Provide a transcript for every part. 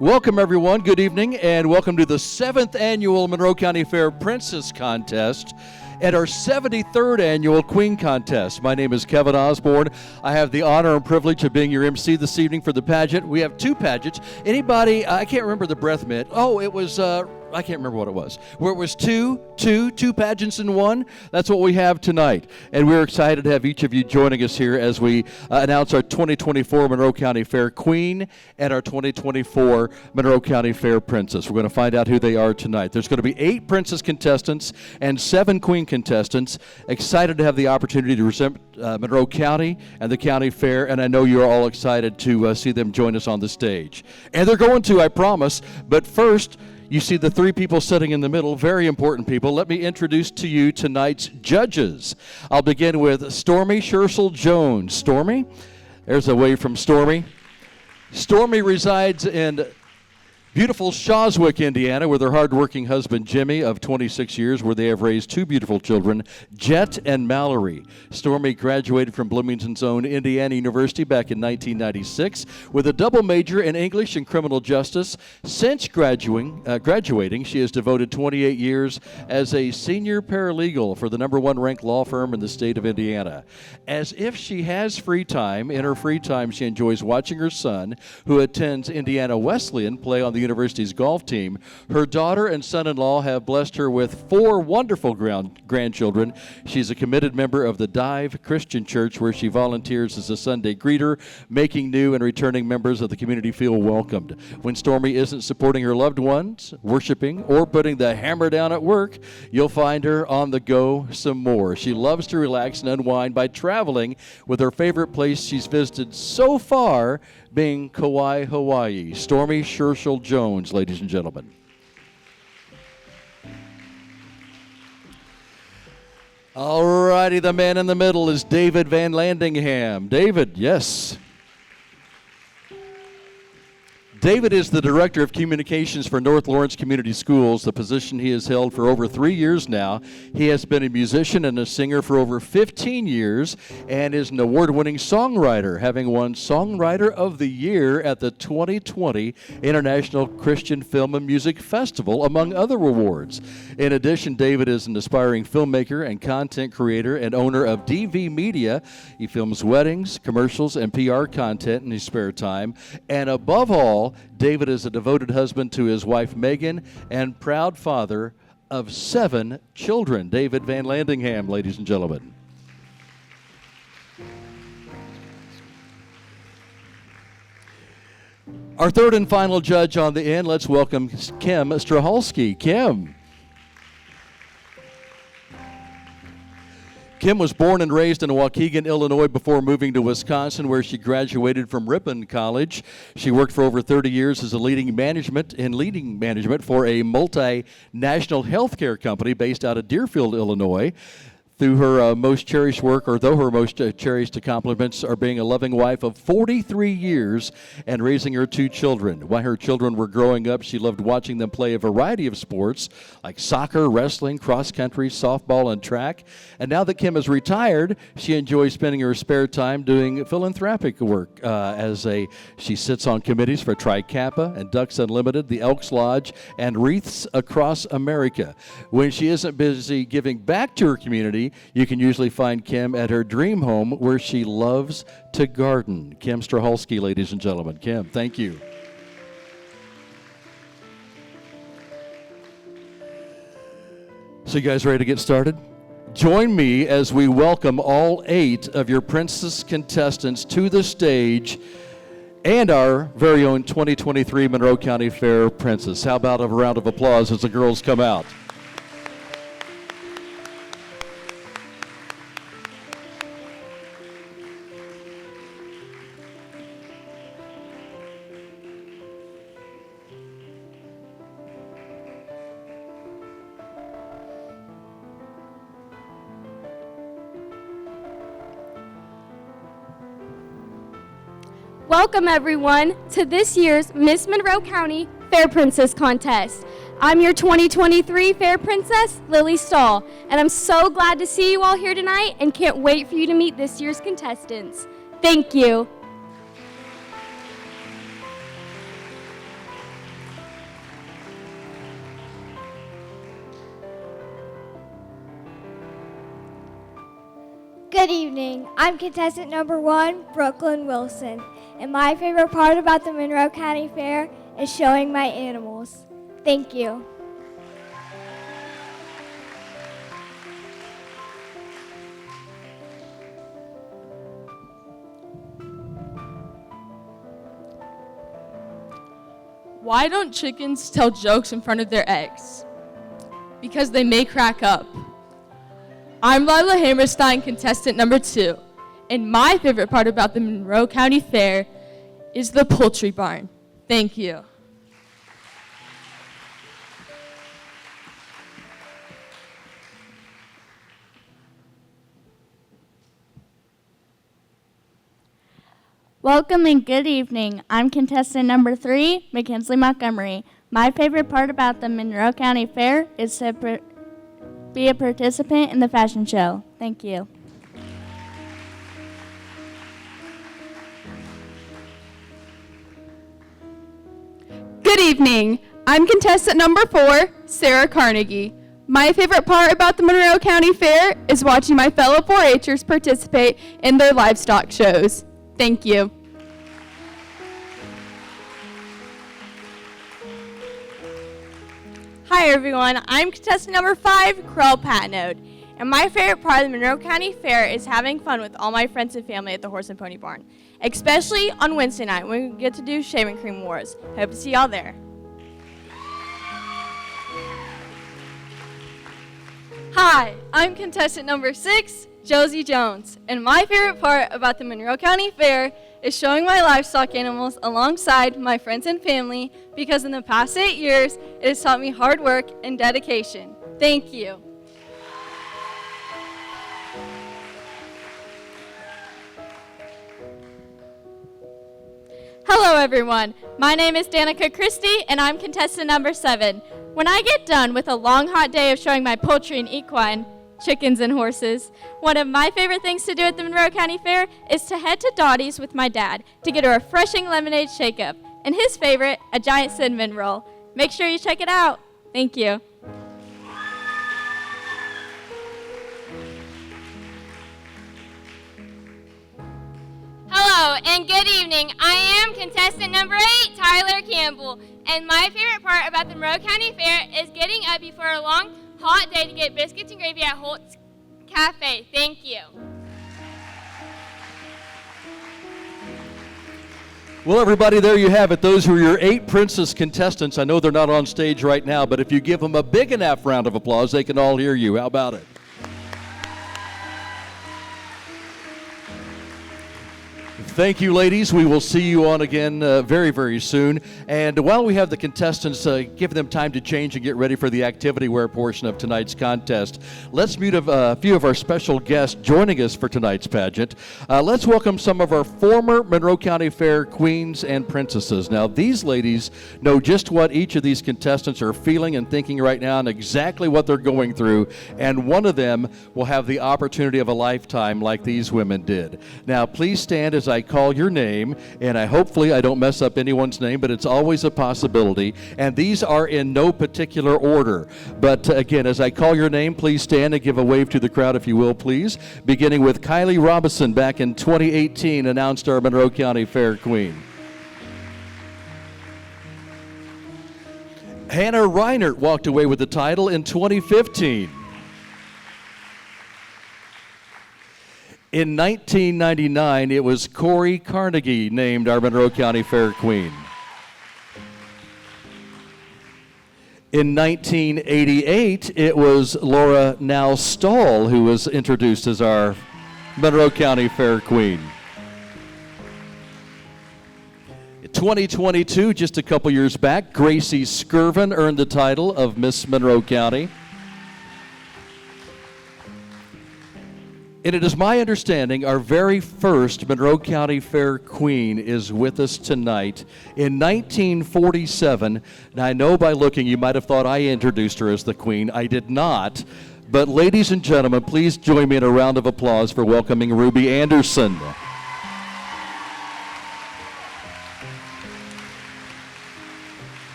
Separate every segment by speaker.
Speaker 1: Welcome, everyone. Good evening, and welcome to the 7th Annual Monroe County Fair Princess Contest and our 73rd Annual Queen Contest. My name is Kevin Osborne. I have the honor and privilege of being your MC this evening for the pageant. We have two pageants. Anybody, I can't remember the breath mint. Oh, it was, I can't remember what it was. Where it was two pageants in one. That's what we have tonight. And we're excited to have each of you joining us here as we announce our 2024 Monroe County Fair Queen and our 2024 Monroe County Fair Princess. We're going to find out who they are tonight. There's going to be 8 Princess contestants and 7 Queen contestants. Excited to have the opportunity to represent Monroe County and the County Fair, and I know you're all excited to see them join us on the stage. And they're going to, I promise. But first, you see the 3 people sitting in the middle, very important people. Let me introduce to you tonight's judges. I'll begin with Stormy Scherzel Jones. Stormy, there's a wave from Stormy. Stormy resides in beautiful Shawswick, Indiana, with her hardworking husband, Jimmy, of 26 years, where they have raised 2 beautiful children, Jet and Mallory. Stormy graduated from Bloomington's own Indiana University back in 1996 with a double major in English and criminal justice. Since graduating, she has devoted 28 years as a senior paralegal for the #1 ranked law firm in the state of Indiana. As if she has free time, in her free time she enjoys watching her son, who attends Indiana Wesleyan, play on the university's golf team. Her daughter and son-in-law have blessed her with 4 wonderful grandchildren. She's a committed member of the Dive Christian Church, where she volunteers as a Sunday greeter, making new and returning members of the community feel welcomed. When Stormy isn't supporting her loved ones, worshiping, or putting the hammer down at work, you'll find her on the go some more. She loves to relax and unwind by traveling, with her favorite place she's visited so far being Kauai, Hawaii. Stormy Scherzel Jones, ladies and gentlemen. All righty, the man in the middle is David Van Landingham. David, yes. David is the Director of Communications for North Lawrence Community Schools, the position he has held for over 3 years now. He has been a musician and a singer for over 15 years and is an award-winning songwriter, having won Songwriter of the Year at the 2020 International Christian Film and Music Festival, among other awards. In addition, David is an aspiring filmmaker and content creator and owner of DV Media. He films weddings, commercials, and PR content in his spare time. And above all, David is a devoted husband to his wife, Megan, and proud father of 7 children. David Van Landingham, ladies and gentlemen. Our third and final judge on the end, let's welcome Kim Strahalski. Kim. Kim was born and raised in Waukegan, Illinois, before moving to Wisconsin, where she graduated from Ripon College. She worked for over 30 years as a leading management for a multinational healthcare company based out of Deerfield, Illinois. Though her most cherished accomplishments are being a loving wife of 43 years and raising her 2 children. While her children were growing up, she loved watching them play a variety of sports like soccer, wrestling, cross country, softball, and track. And now that Kim is retired, she enjoys spending her spare time doing philanthropic work she sits on committees for Tri Kappa and Ducks Unlimited, the Elks Lodge, and Wreaths Across America. When she isn't busy giving back to her community, you can usually find Kim at her dream home, where she loves to garden. Kim Strahalski, ladies and gentlemen. Kim, thank you. So you guys ready to get started? Join me as we welcome all 8 of your Princess contestants to the stage and our very own 2023 Monroe County Fair Princess. How about a round of applause as the girls come out?
Speaker 2: Welcome everyone to this year's Miss Monroe County Fair Princess Contest. I'm your 2023 Fair Princess, Lily Stahl, and I'm so glad to see you all here tonight and can't wait for you to meet this year's contestants. Thank you.
Speaker 3: Good evening. I'm contestant number 1, Brooklyn Wilson, and my favorite part about the Monroe County Fair is showing my animals. Thank you.
Speaker 4: Why don't chickens tell jokes in front of their eggs? Because they may crack up. I'm Lila Hammerstein, contestant number 2, and my favorite part about the Monroe County Fair is the poultry barn. Thank you.
Speaker 5: Welcome and good evening. I'm contestant number 3, Mackenzie Montgomery. My favorite part about the Monroe County Fair is to be a participant in the fashion show. Thank you.
Speaker 4: Good evening. I'm contestant number 4, Sarah Carnegie. My favorite part about the Monroe County Fair is watching my fellow 4-H'ers participate in their livestock shows. Thank you.
Speaker 6: Hi everyone, I'm contestant number 5, Krell Patnode, and my favorite part of the Monroe County Fair is having fun with all my friends and family at the Horse and Pony Barn, especially on Wednesday night when we get to do shaving cream wars. Hope to see y'all there.
Speaker 7: Hi, I'm contestant number 6, Josie Jones, and my favorite part about the Monroe County Fair is showing my livestock animals alongside my friends and family because in the past 8 years, it has taught me hard work and dedication. Thank you.
Speaker 2: Hello everyone, my name is Danica Christie and I'm contestant number 7. When I get done with a long hot day of showing my poultry and equine, chickens and horses, one of my favorite things to do at the Monroe County Fair is to head to Dottie's with my dad to get a refreshing lemonade shake-up, and his favorite, a giant cinnamon roll. Make sure you check it out. Thank you.
Speaker 8: Hello and good evening. I am contestant number 8, Tyler Campbell, and my favorite part about the Monroe County Fair is getting up before a long, hot day to get biscuits and gravy at Holt's Cafe. Thank you.
Speaker 1: Well, everybody, there you have it. Those were your 8 Princess contestants. I know they're not on stage right now, but if you give them a big enough round of applause, they can all hear you. How about it? Thank you, ladies. We will see you on again very, very soon. And while we have the contestants give them time to change and get ready for the activity wear portion of tonight's contest, let's meet a few of our special guests joining us for tonight's pageant. Let's welcome some of our former Monroe County Fair queens and princesses. Now, these ladies know just what each of these contestants are feeling and thinking right now and exactly what they're going through. And one of them will have the opportunity of a lifetime like these women did. Now, please stand as I call your name, and hopefully I don't mess up anyone's name, but it's always a possibility. And these are in no particular order. But again, as I call your name, please stand and give a wave to the crowd if you will, please. Beginning with Kylie Robinson, back in 2018, announced our Monroe County Fair Queen. Hannah Reinert walked away with the title in 2015. In 1999, it was Corey Carnegie named our Monroe County Fair Queen. In 1988, it was Laura Now Stahl who was introduced as our Monroe County Fair Queen. In 2022, just a couple years back, Gracie Skirvin earned the title of Miss Monroe County. And it is my understanding our very first Monroe County Fair Queen is with us tonight. In 1947, and I know by looking you might have thought I introduced her as the Queen. I did not. But ladies and gentlemen, please join me in a round of applause for welcoming Ruby Anderson.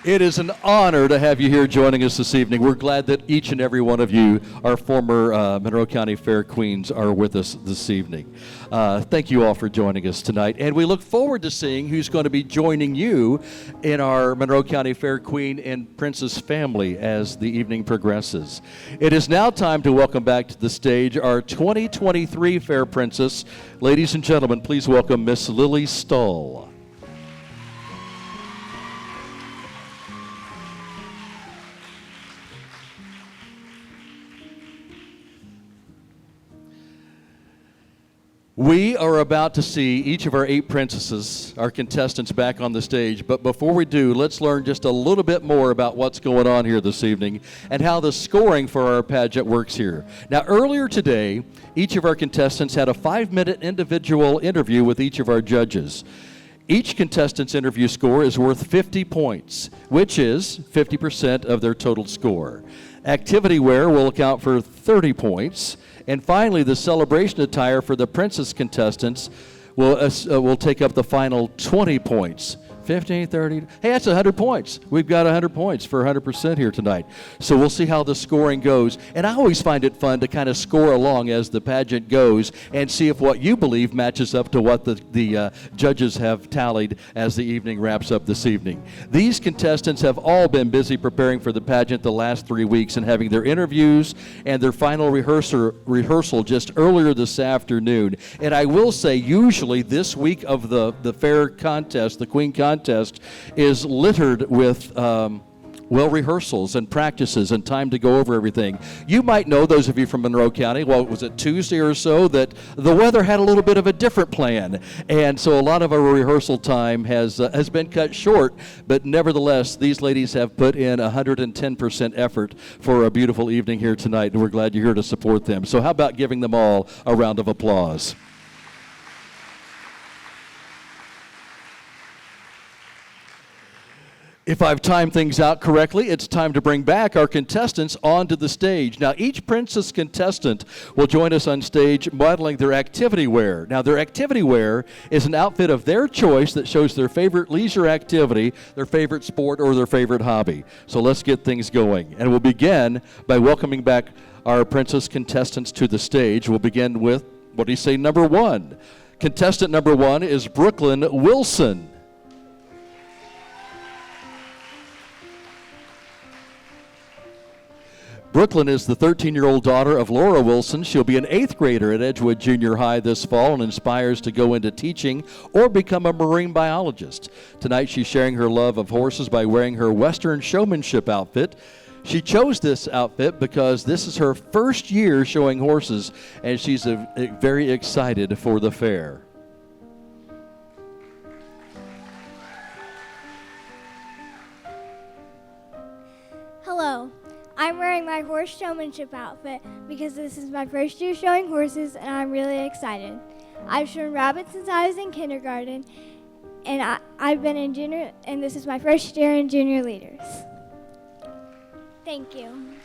Speaker 1: It is an honor to have you here joining us this evening. We're glad that each and every one of you, our former Monroe County Fair Queens, are with us this evening. Thank you all for joining us tonight, and we look forward to seeing who's going to be joining you in our Monroe County Fair Queen and Princess family as the evening progresses. It is now time to welcome back to the stage our 2023 Fair Princess. Ladies and gentlemen, please welcome Miss Lily Stahl. We are about to see each of our 8 princesses, our contestants, back on the stage. But before we do, let's learn just a little bit more about what's going on here this evening and how the scoring for our pageant works here. Now, earlier today, each of our contestants had a 5-minute individual interview with each of our judges. Each contestant's interview score is worth 50 points, which is 50% of their total score. Activity wear will account for 30 points. And finally, the celebration attire for the princess contestants will take up the final 20 points. 15, 30. Hey, that's 100 points. We've got 100 points for 100% here tonight. So we'll see how the scoring goes. And I always find it fun to kind of score along as the pageant goes and see if what you believe matches up to what the judges have tallied as the evening wraps up this evening. These contestants have all been busy preparing for the pageant the last 3 weeks and having their interviews and their final rehearsal just earlier this afternoon. And I will say, usually this week of the fair contest, the Queen Contest, is littered with rehearsals and practices and time to go over everything. You might know, those of you from Monroe County, well, was it Tuesday or so, that the weather had a little bit of a different plan. And so a lot of our rehearsal time has been cut short, but nevertheless, these ladies have put in 110% effort for a beautiful evening here tonight, and we're glad you're here to support them. So how about giving them all a round of applause? If I've timed things out correctly, it's time to bring back our contestants onto the stage. Now, each princess contestant will join us on stage modeling their activity wear. Now, their activity wear is an outfit of their choice that shows their favorite leisure activity, their favorite sport, or their favorite hobby. So let's get things going. And we'll begin by welcoming back our princess contestants to the stage. We'll begin with, what do you say, number 1. Contestant number 1 is Brooklyn Wilson. Brooklyn is the 13-year-old daughter of Laura Wilson. She'll be an 8th grader at Edgewood Junior High this fall and aspires to go into teaching or become a marine biologist. Tonight she's sharing her love of horses by wearing her Western showmanship outfit. She chose this outfit because this is her first year showing horses, and she's very excited for the fair.
Speaker 3: Hello. I'm wearing my horse showmanship outfit because this is my first year showing horses and I'm really excited. I've shown rabbits since I was in kindergarten and I've been in junior, and this is my first year in junior leaders. Thank you.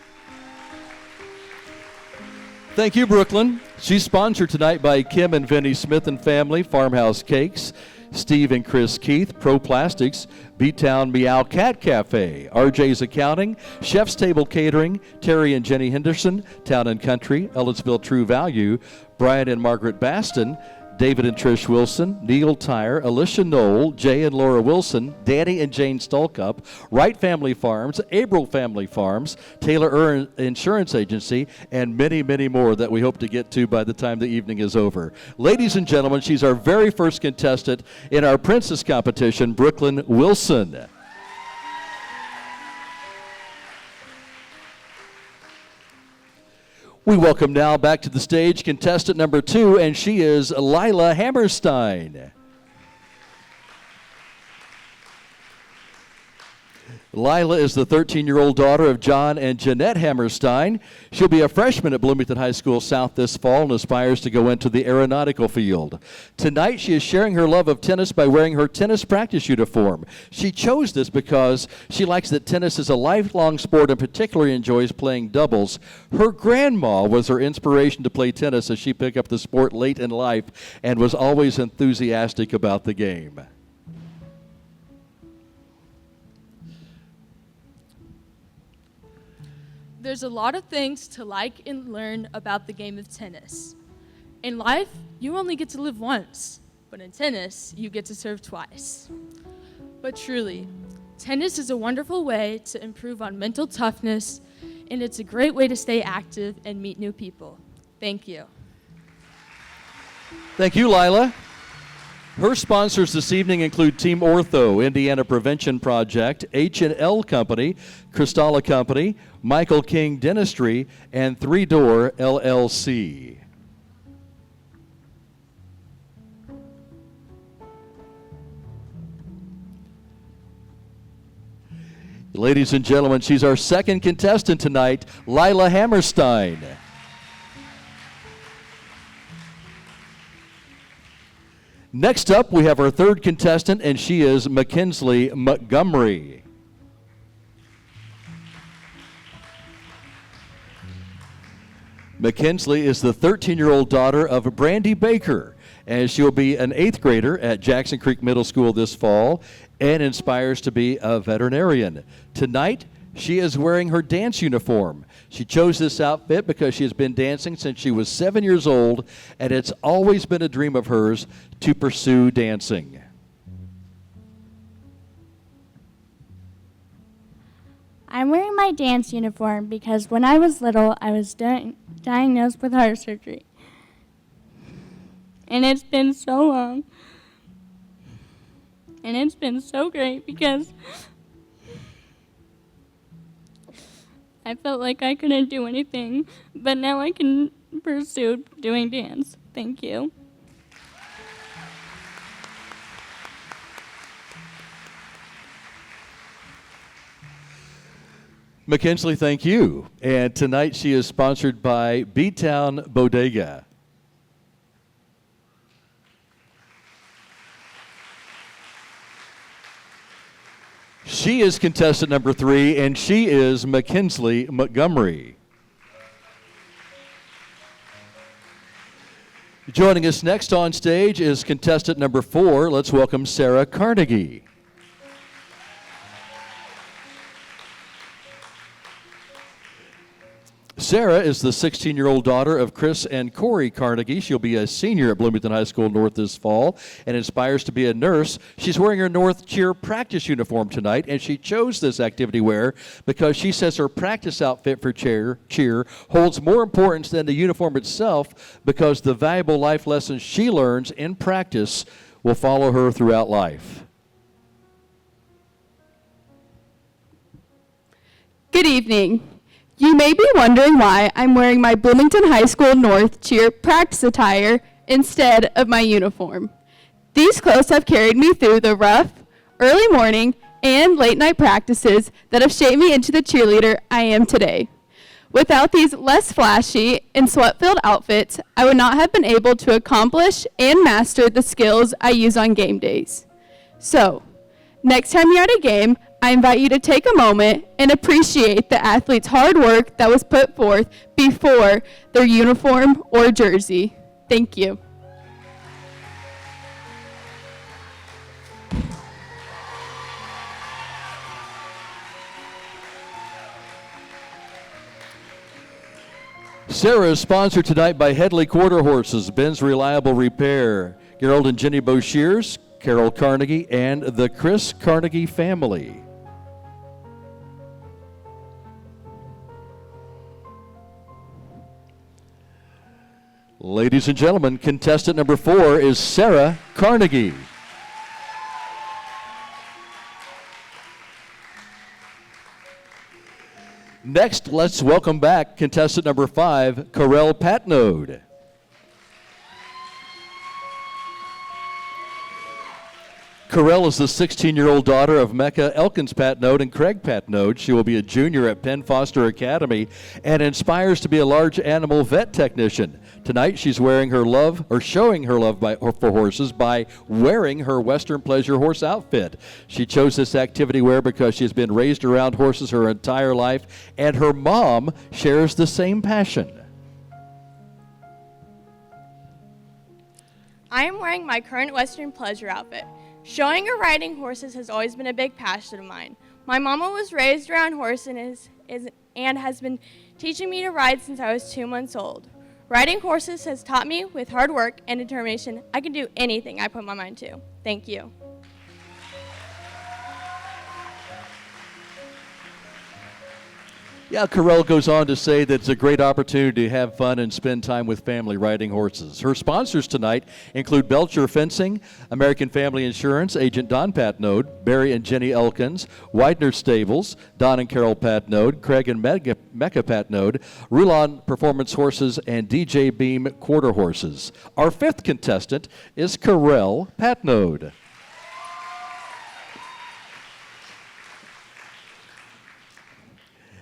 Speaker 1: Thank you, Brooklyn. She's sponsored tonight by Kim and Vinnie Smith and Family, Farmhouse Cakes, Steve and Chris Keith, Pro Plastics, B-Town Meow Cat Cafe, RJ's Accounting, Chef's Table Catering, Terry and Jenny Henderson, Town and Country, Ellisville True Value, Brian and Margaret Baston, David and Trish Wilson, Neil Tyre, Alicia Knoll, Jay and Laura Wilson, Danny and Jane Stolkup, Wright Family Farms, Abril Family Farms, Taylor Insurance Agency, and many, many more that we hope to get to by the time the evening is over. Ladies and gentlemen, she's our very first contestant in our Princess competition, Brooklyn Wilson. We welcome now back to the stage contestant number 2, and she is Lila Hammerstein. Lila is the 13-year-old daughter of John and Jeanette Hammerstein. She'll be a freshman at Bloomington High School South this fall and aspires to go into the aeronautical field. Tonight, she is sharing her love of tennis by wearing her tennis practice uniform. She chose this because she likes that tennis is a lifelong sport and particularly enjoys playing doubles. Her grandma was her inspiration to play tennis as she picked up the sport late in life and was always enthusiastic about the game.
Speaker 4: There's a lot of things to like and learn about the game of tennis. In life, you only get to live once, but in tennis, you get to serve twice. But truly, tennis is a wonderful way to improve on mental toughness, and it's a great way to stay active and meet new people. Thank you.
Speaker 1: Thank you, Lila. Her sponsors this evening include Team Ortho, Indiana Prevention Project, H&L Company, Cristalla Company, Michael King Dentistry, and Three Door LLC. Ladies and gentlemen, she's our second contestant tonight, Lila Hammerstein. Next up, we have our third contestant, and she is Mackenzie Montgomery. Mackenzie is the 13-year-old daughter of Brandy Baker, and she'll be an 8th grader at Jackson Creek Middle School this fall and aspires to be a veterinarian. Tonight, she is wearing her dance uniform. She chose this outfit because she has been dancing since she was 7 years old, and it's always been a dream of hers to pursue dancing.
Speaker 5: I'm wearing my dance uniform because when I was little, I was diagnosed with heart surgery. And it's been so long. And it's been so great because I felt like I couldn't do anything, but now I can pursue doing dance. Thank you.
Speaker 1: Mackenzie, thank you. And tonight she is sponsored by B-Town Bodega. She is contestant number 3, and she is Mackenzie Montgomery. Joining us next on stage is contestant number 4. Let's welcome Sarah Carnegie. Sarah is the 16-year-old daughter of Chris and Corey Carnegie. She'll be a senior at Bloomington High School North this fall and aspires to be a nurse. She's wearing her North Cheer practice uniform tonight, and she chose this activity wear because she says her practice outfit for cheer holds more importance than the uniform itself because the valuable life lessons she learns in practice will follow her throughout life.
Speaker 9: Good evening. You may be wondering why I'm wearing my Bloomington High School North Cheer practice attire instead of my uniform. These clothes have carried me through the rough, early morning, and late night practices that have shaped me into the cheerleader I am today. Without these less flashy and sweat-filled outfits, I would not have been able to accomplish and master the skills I use on game days. So, next time you're at a game, I invite you to take a moment and appreciate the athlete's hard work that was put forth before their uniform or jersey. Thank you.
Speaker 1: Sarah is sponsored tonight by Headley Quarter Horses, Ben's Reliable Repair, Gerald and Jenny Boshears, Carol Carnegie, and the Chris Carnegie family. Ladies and gentlemen, contestant number 4 is Sarah Carnegie. Next, let's welcome back contestant number 5, Corel Patnode. Corel is the 16-year-old daughter of Mecca Elkins Patnode and Craig Patnode. She will be a junior at Penn Foster Academy and aspires to be a large animal vet technician. Tonight, she's showing her love for horses by wearing her Western Pleasure horse outfit. She chose this activity wear because she's been raised around horses her entire life, and her mom shares the same passion.
Speaker 6: I am wearing my current Western Pleasure outfit. Showing or riding horses has always been a big passion of mine. My mama was raised around horses and has been teaching me to ride since I was 2 months old. Riding horses has taught me with hard work and determination I can do anything I put my mind to. Thank you.
Speaker 1: Yeah, Carell goes on to say that it's a great opportunity to have fun and spend time with family riding horses. Her sponsors tonight include Belcher Fencing, American Family Insurance, Agent Don Patnode, Barry and Jenny Elkins, Widener Stables, Don and Carol Patnode, Craig and Mecca Patnode, Rulon Performance Horses, and DJ Beam Quarter Horses. Our fifth contestant is Carell Patnode.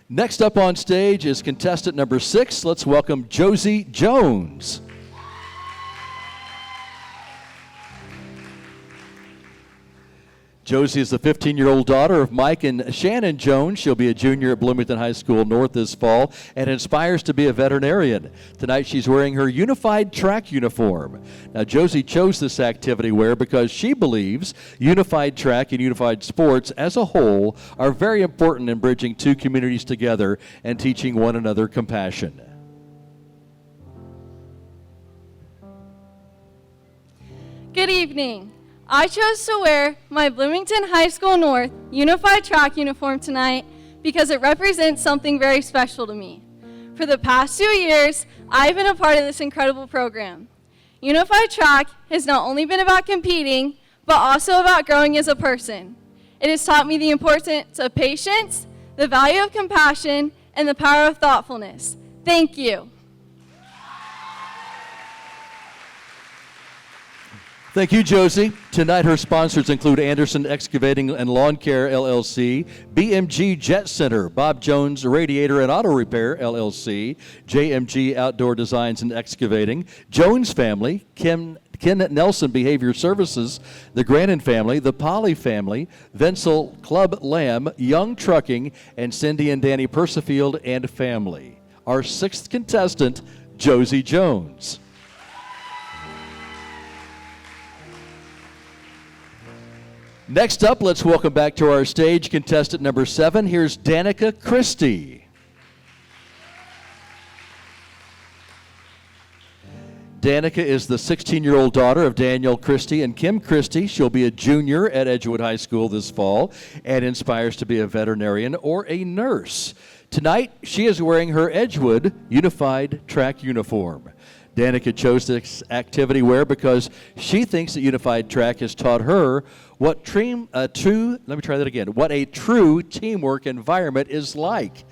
Speaker 1: Next up on stage is contestant number 6. Let's welcome Josie Jones. Josie is the 15-year-old daughter of Mike and Shannon Jones. She'll be a junior at Bloomington High School North this fall and aspires to be a veterinarian. Tonight she's wearing her unified track uniform. Now Josie chose this activity wear because she believes unified track and unified sports as a whole are very important in bridging two communities together and teaching one another compassion.
Speaker 7: Good evening. I chose to wear my Bloomington High School North unified track uniform tonight because it represents something very special to me. For the past 2 years, I've been a part of this incredible program. Unified track has not only been about competing, but also about growing as a person. It has taught me the importance of patience, the value of compassion, and the power of thoughtfulness. Thank you.
Speaker 1: Thank you, Josie. Tonight, her sponsors include Anderson Excavating and Lawn Care, LLC, BMG Jet Center, Bob Jones Radiator and Auto Repair, LLC, JMG Outdoor Designs and Excavating, Jones Family, Ken Nelson Behavior Services, the Grannon Family, the Polly Family, Venzel Club Lamb, Young Trucking, and Cindy and Danny Persifield and family. Our sixth contestant, Josie Jones. Next up, let's welcome back to our stage contestant number 7. Here's Danica Christie. Danica is the 16-year-old daughter of Daniel Christie and Kim Christie. She'll be a junior at Edgewood High School this fall and aspires to be a veterinarian or a nurse. Tonight, she is wearing her Edgewood unified track uniform. Danica chose this activity wear because she thinks that unified track has taught her what a true teamwork environment is like.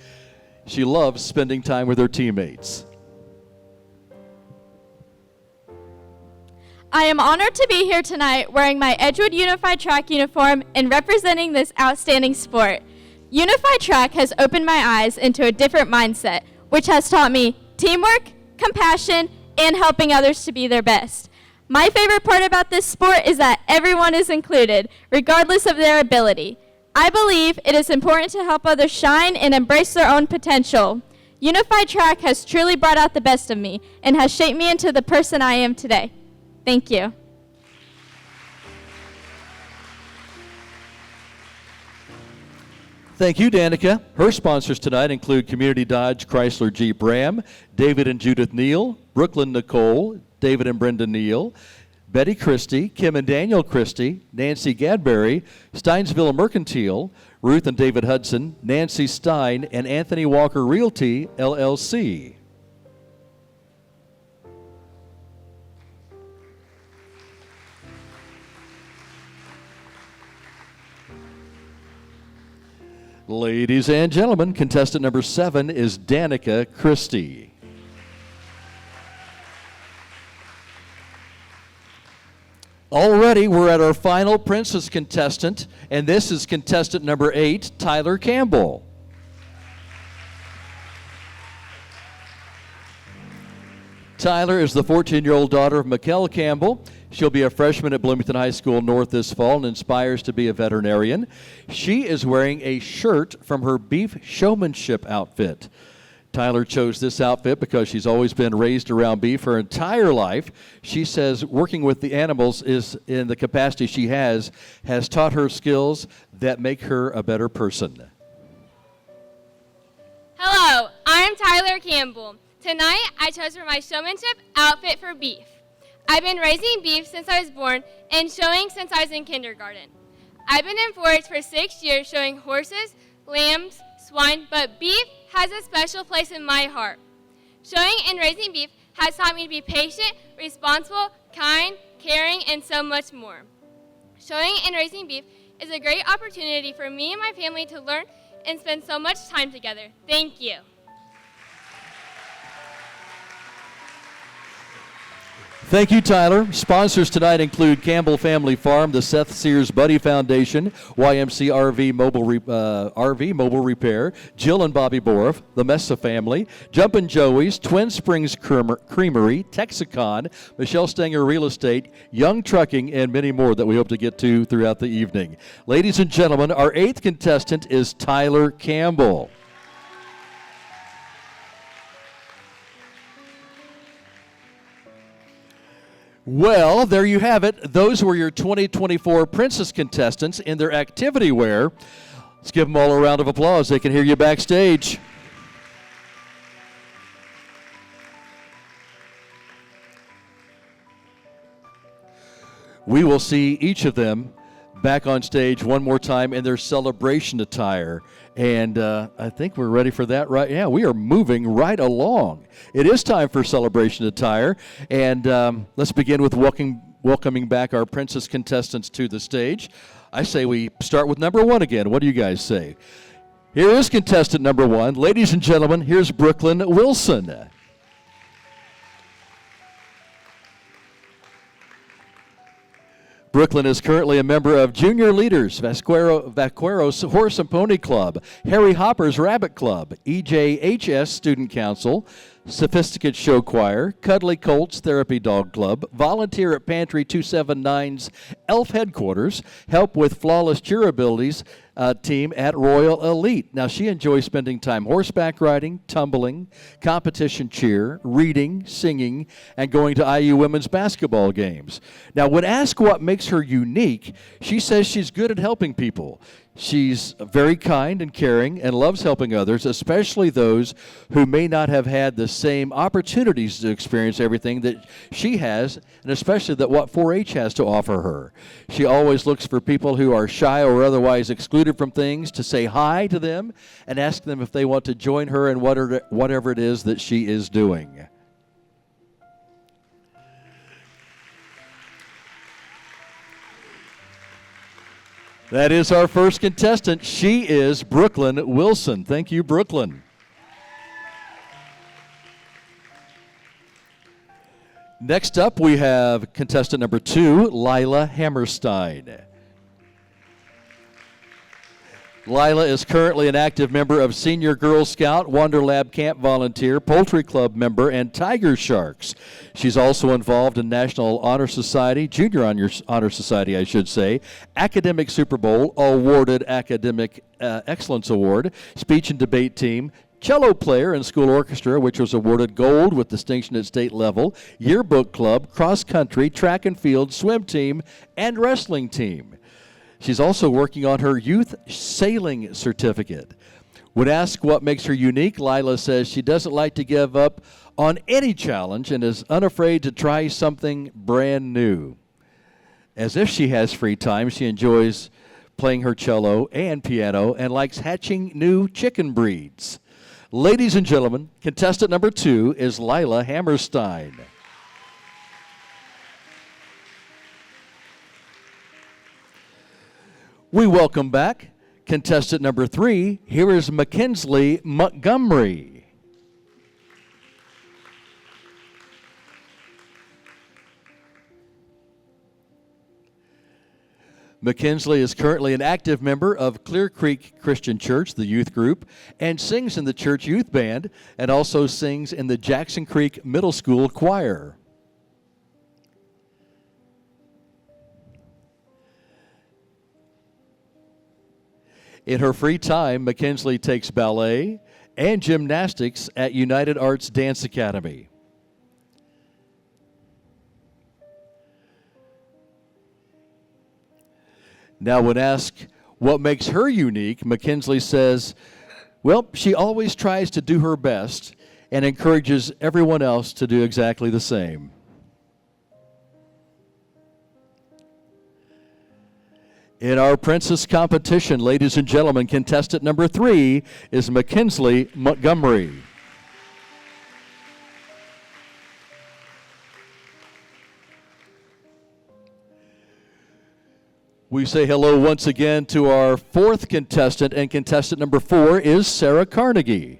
Speaker 1: She loves spending time with her teammates.
Speaker 2: I am honored to be here tonight wearing my Edgewood Unified Track uniform and representing this outstanding sport. Unified Track has opened my eyes into a different mindset, which has taught me teamwork, compassion, and helping others to be their best. My favorite part about this sport is that everyone is included, regardless of their ability. I believe it is important to help others shine and embrace their own potential. Unified Track has truly brought out the best of me and has shaped me into the person I am today. Thank you.
Speaker 1: Thank you, Danica. Her sponsors tonight include Community Dodge Chrysler Jeep Ram, David and Judith Neal, Brooklyn Nicole, David and Brenda Neal, Betty Christie, Kim and Daniel Christie, Nancy Gadberry, Steinsville Mercantile, Ruth and David Hudson, Nancy Stein, and Anthony Walker Realty, LLC. Ladies and gentlemen, contestant number 7 is Danica Christie. Already, we're at our final Princess contestant, and this is contestant number 8, Tyler Campbell. Tyler is the 14-year-old daughter of Mikkel Campbell. She'll be a freshman at Bloomington High School North this fall and aspires to be a veterinarian. She is wearing a shirt from her beef showmanship outfit. Tyler chose this outfit because she's always been raised around beef her entire life. She says working with the animals is in the capacity she has taught her skills that make her a better person.
Speaker 8: Hello, I'm Tyler Campbell. Tonight, I chose for my showmanship outfit for beef. I've been raising beef since I was born and showing since I was in kindergarten. I've been in 4-H for 6 years showing horses, lambs, swine, but beef has a special place in my heart. Showing and raising beef has taught me to be patient, responsible, kind, caring, and so much more. Showing and raising beef is a great opportunity for me and my family to learn and spend so much time together. Thank you.
Speaker 1: Thank you, Tyler. Sponsors tonight include Campbell Family Farm, the Seth Sears Buddy Foundation, YMC RV Mobile Repair, Jill and Bobby Borff, the Mesa Family, Jumpin' Joey's, Twin Springs Creamery, Texicon, Michelle Stenger Real Estate, Young Trucking, and many more that we hope to get to throughout the evening. Ladies and gentlemen, our 8th contestant is Tyler Campbell. Well, there you have it. Those were your 2024 Princess contestants in their activity wear. Let's give them all a round of applause. They can hear you backstage. We will see each of them back on stage one more time in their celebration attire. And I think we're ready for that, right? Yeah, we are moving right along. It is time for celebration attire. And let's begin with welcoming back our Princess contestants to the stage. I say we start with number 1 again. What do you guys say? Here is contestant number 1. Ladies and gentlemen, here's Brooklyn Wilson. Brooklyn is currently a member of Junior Leaders, Vaqueros Horse and Pony Club, Harry Hopper's Rabbit Club, EJHS Student Council, Sophisticate Show Choir, Cuddly Colts Therapy Dog Club, volunteer at Pantry 279's Elf Headquarters, help with Flawless Cheer Abilities team at Royal Elite. Now, she enjoys spending time horseback riding, tumbling, competition cheer, reading, singing, and going to IU women's basketball games. Now, when asked what makes her unique, she says she's good at helping people. She's very kind and caring and loves helping others, especially those who may not have had the same opportunities to experience everything that she has, and especially that what 4-H has to offer her. She always looks for people who are shy or otherwise excluded from things to say hi to them and ask them if they want to join her in whatever it is that she is doing. That is our first contestant. She is Brooklyn Wilson. Thank you, Brooklyn. Next up, we have contestant number 2, Lila Hammerstein. Lila is currently an active member of Senior Girl Scout, Wonder Lab Camp Volunteer, Poultry Club member, and Tiger Sharks. She's also involved in National Honor Society, Junior Honor Society, I should say, Academic Super Bowl awarded Academic Excellence Award, Speech and Debate Team, cello player in school orchestra, which was awarded gold with distinction at state level, yearbook club, cross country, track and field, swim team, and wrestling team. She's also working on her youth sailing certificate. When asked what makes her unique, Lila says she doesn't like to give up on any challenge and is unafraid to try something brand new. As if she has free time, she enjoys playing her cello and piano and likes hatching new chicken breeds. Ladies and gentlemen, contestant number 2 is Lila Hammerstein. We welcome back contestant number 3. Here is Mackenzie Montgomery. Mackenzie is currently an active member of Clear Creek Christian Church, the youth group, and sings in the church youth band and also sings in the Jackson Creek Middle School choir. In her free time, Mackenzie takes ballet and gymnastics at United Arts Dance Academy. Now, when asked what makes her unique, Mackenzie says, Well, she always tries to do her best and encourages everyone else to do exactly the same. In our Princess competition, ladies and gentlemen, contestant number 3 is Mackenzie Montgomery. We say hello once again to our 4th contestant, and contestant number 4 is Sarah Carnegie.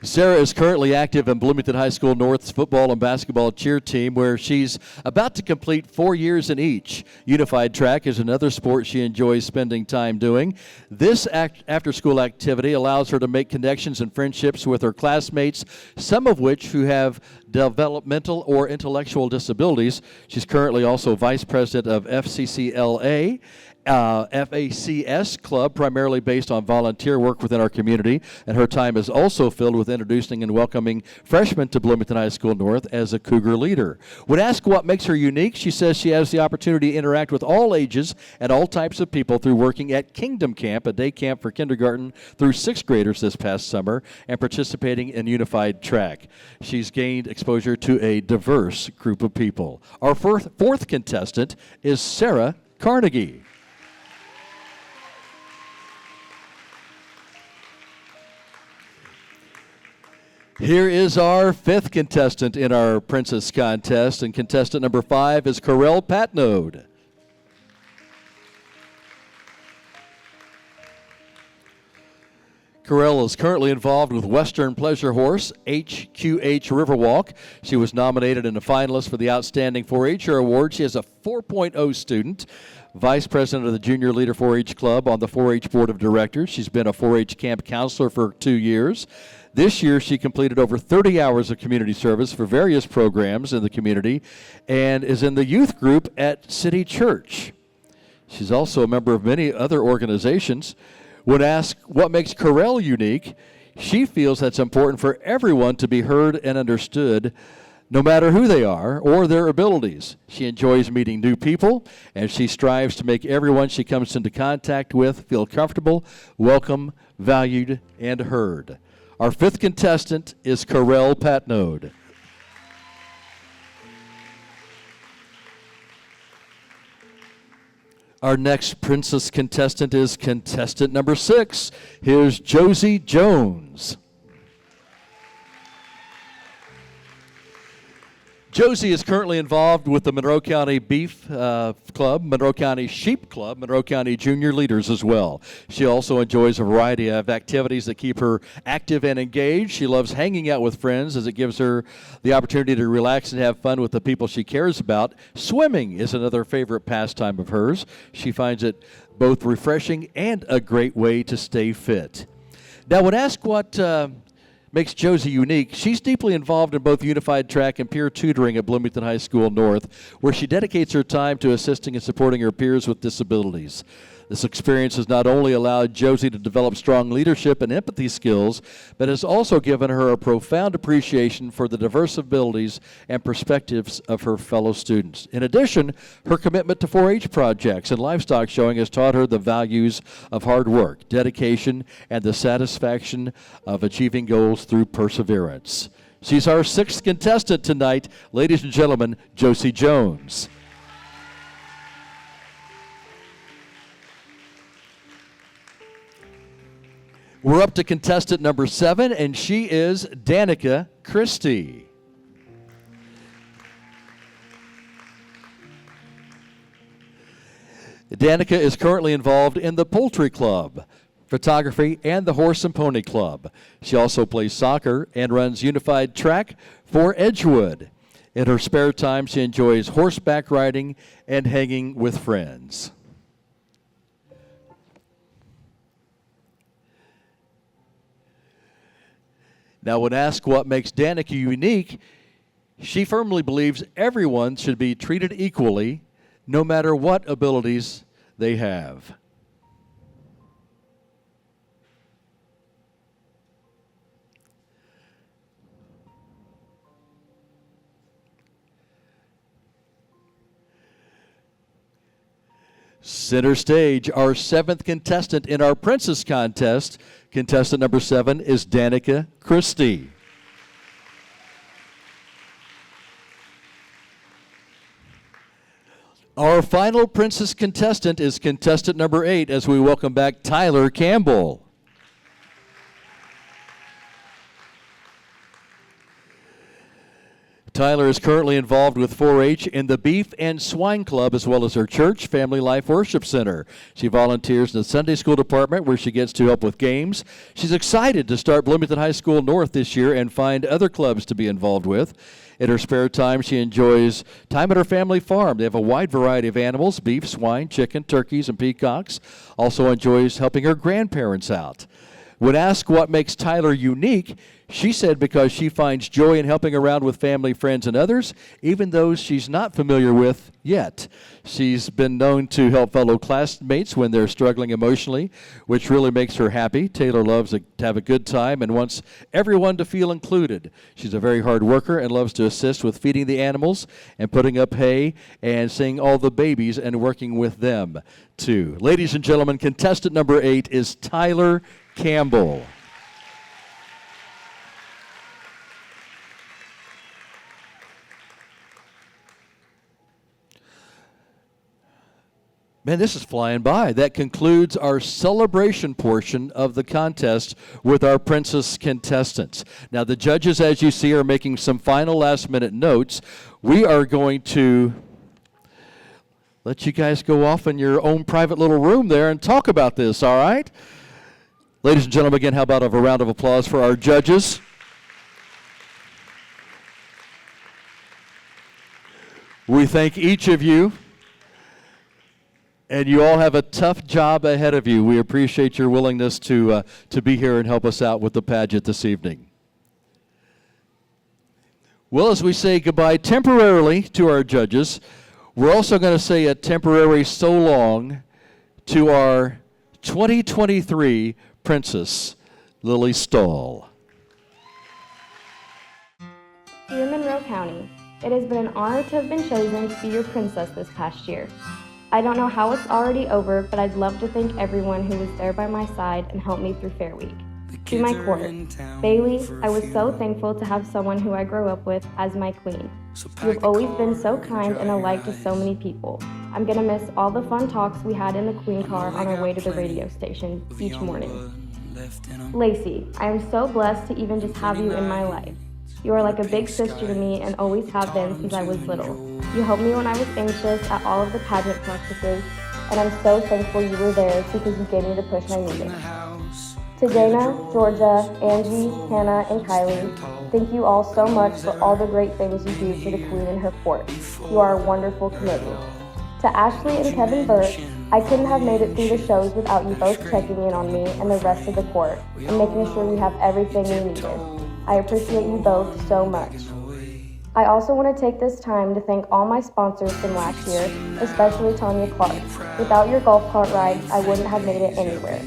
Speaker 1: Sarah is currently active in Bloomington High School North's football and basketball cheer team, where she's about to complete 4 years in each. Unified track is another sport she enjoys spending time doing. This after-school activity allows her to make connections and friendships with her classmates, some of which who have developmental or intellectual disabilities. She's currently also vice president of FCCLA, FACS club, primarily based on volunteer work within our community, and her time is also filled with introducing and welcoming freshmen to Bloomington High School North as a Cougar leader. When asked what makes her unique, she says she has the opportunity to interact with all ages and all types of people through working at Kingdom Camp, a day camp for kindergarten through 6th graders this past summer, and participating in Unified Track. She's gained exposure to a diverse group of people. Our fourth contestant is Sarah Carnegie. Here is our 5th contestant in our Princess Contest, and contestant number 5 is Corell Patnode. Corell is currently involved with Western Pleasure Horse, HQH Riverwalk. She was nominated and a finalist for the Outstanding 4-H'er Award. She is a 4.0 student, vice president of the Junior Leader 4-H Club on the 4-H Board of Directors. She's been a 4-H camp counselor for 2 years. This year, she completed over 30 hours of community service for various programs in the community and is in the youth group at City Church. She's also a member of many other organizations. When asked what makes Corell unique, she feels that's important for everyone to be heard and understood, no matter who they are or their abilities. She enjoys meeting new people, and she strives to make everyone she comes into contact with feel comfortable, welcome, valued, and heard. Our 5th contestant is Corell Patnode. Our next Princess contestant is contestant number 6. Here's Josie Jones. Josie is currently involved with the Monroe County Beef Club, Monroe County Sheep Club, Monroe County Junior Leaders as well. She also enjoys a variety of activities that keep her active and engaged. She loves hanging out with friends as it gives her the opportunity to relax and have fun with the people she cares about. Swimming is another favorite pastime of hers. She finds it both refreshing and a great way to stay fit. Now, when asked what makes Josie unique, she's deeply involved in both unified track and peer tutoring at Bloomington High School North, where she dedicates her time to assisting and supporting her peers with disabilities. This experience has not only allowed Josie to develop strong leadership and empathy skills, but has also given her a profound appreciation for the diverse abilities and perspectives of her fellow students. In addition, her commitment to 4-H projects and livestock showing has taught her the values of hard work, dedication, and the satisfaction of achieving goals through perseverance. She's our 6th contestant tonight, ladies and gentlemen, Josie Jones. We're up to contestant number 7, and she is Danica Christie. Danica is currently involved in the Poultry Club, photography, and the Horse and Pony Club. She also plays soccer and runs unified track for Edgewood. In her spare time, she enjoys horseback riding and hanging with friends. Now, when asked what makes Danica unique, she firmly believes everyone should be treated equally, no matter what abilities they have. Center stage, our 7th contestant in our Princess Contest. Contestant number 7 is Danica Christie. Our final Princess contestant is contestant number 8 as we welcome back Tyler Campbell. Tyler is currently involved with 4-H in the Beef and Swine Club as well as her church, Family Life Worship Center. She volunteers in the Sunday School department where she gets to help with games. She's excited to start Bloomington High School North this year and find other clubs to be involved with. In her spare time, she enjoys time at her family farm. They have a wide variety of animals, beef, swine, chicken, turkeys, and peacocks. Also enjoys helping her grandparents out. When asked what makes Tyler unique, she said because she finds joy in helping around with family, friends, and others, even those she's not familiar with yet. She's been known to help fellow classmates when they're struggling emotionally, which really makes her happy. Taylor loves to have a good time and wants everyone to feel included. She's a very hard worker and loves to assist with feeding the animals and putting up hay and seeing all the babies and working with them, too. Ladies and gentlemen, contestant number 8 is Tyler Campbell. Man, this is flying by. That concludes our celebration portion of the contest with our Princess contestants. Now, the judges, as you see, are making some final last-minute notes. We are going to let you guys go off in your own private little room there and talk about this, all right? Ladies and gentlemen, again, how about a round of applause for our judges? We thank each of you. And you all have a tough job ahead of you. We appreciate your willingness to be here and help us out with the pageant this evening. Well, as we say goodbye temporarily to our judges, we're also going to say a temporary so long to our 2023 Princess, Lily Stahl.
Speaker 2: Dear Monroe County, it has been an honor to have been chosen to be your princess this past year. I don't know how it's already over, but I'd love to thank everyone who was there by my side and helped me through Fair Week. To my court, Bailey, I was so thankful to have someone who I grew up with as my queen. You've always been so kind and a light to so many people. I'm gonna miss all the fun talks we had in the queen car on our way to the radio station each morning. Lacey, I am so blessed to even just have you in my life. You are like a big sister to me and always have been since I was little. You helped me when I was anxious at all of the pageant practices, and I'm so thankful you were there because you gave me the push I needed. To Dana, Georgia, Angie, Hannah, and Kylie, thank you all so much for all the great things you do for the Queen and her court. You are a wonderful committee. To Ashley and Kevin Burt, I couldn't have made it through the shows without you both checking in on me and the rest of the court and making sure we have everything we needed. I appreciate you both so much. I also want to take this time to thank all my sponsors from last year, especially Tanya Clark. Without your golf cart rides, I wouldn't have made it anywhere.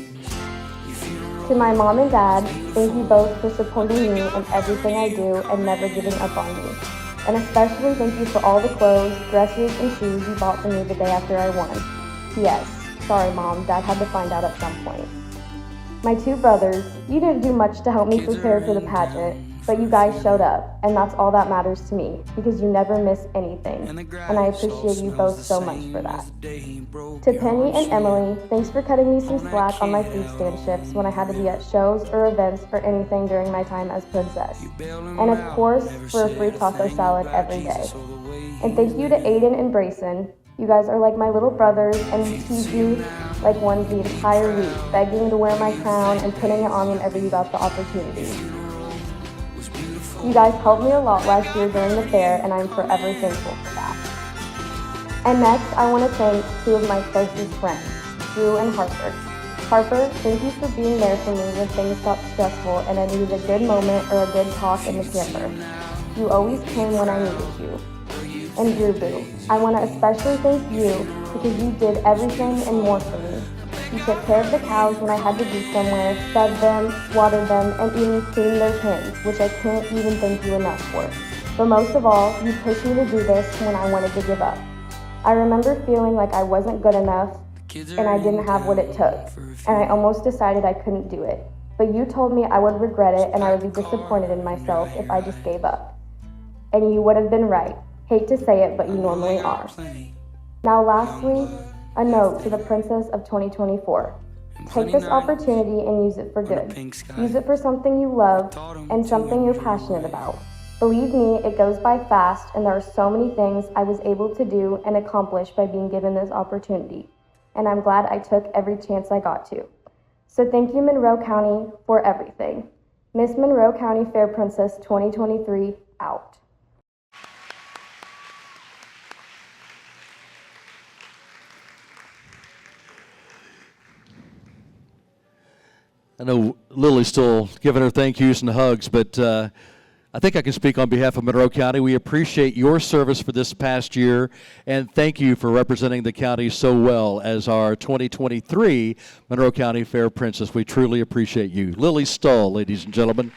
Speaker 2: To my mom and dad, thank you both for supporting me in everything I do and never giving up on me. And especially thank you for all the clothes, dresses, and shoes you bought for me the day after I won. P.S. Sorry, Mom, Dad had to find out at some point. My two brothers, you didn't do much to help me prepare for the pageant, but you guys showed up, and that's all that matters to me, because you never miss anything, and I appreciate you both so much for that. To Penny and Emily, thanks for cutting me some slack on my food stand shifts when I had to be at shows or events or anything during my time as princess. And of course, for a free taco salad every day. And thank you to Aiden and Brayson. You guys are like my little brothers and tease me like one the entire week, begging to wear my crown and putting it on whenever you got the opportunity. You guys helped me a lot last year during the fair, and I'm forever thankful for that. And next, I want to thank two of my closest friends, Drew and Harper. Harper, thank you for being there for me when things got stressful and I needed a good moment or a good talk in the camper. You always came when I needed you. And Drew Boo, I want to especially thank you because you did everything and more for me. You took care of the cows when I had to be somewhere, fed them, watered them, and even cleaned their pens, which I can't even thank you enough for. But most of all, you pushed me to do this when I wanted to give up.
Speaker 10: I remember feeling like I wasn't good enough and I didn't have what it took, and I almost decided I couldn't do it. But you told me I would regret it and I would be disappointed in myself if I just gave up. And you would have been right. Hate to say it, but you normally are. Now lastly, a note to the Princess of 2024. Take this opportunity and use it for good. Use it for something you love and something you're passionate about. Believe me, it goes by fast, and there are so many things I was able to do and accomplish by being given this opportunity. And I'm glad I took every chance I got to. So thank you, Monroe County, for everything. Miss Monroe County Fair Princess 2023, out.
Speaker 1: I know Lily's still giving her thank yous and hugs, but I think I can speak on behalf of Monroe County. We appreciate your service for this past year, and thank you for representing the county so well as our 2023 Monroe County Fair Princess. We truly appreciate you. Lily Stahl, ladies and gentlemen.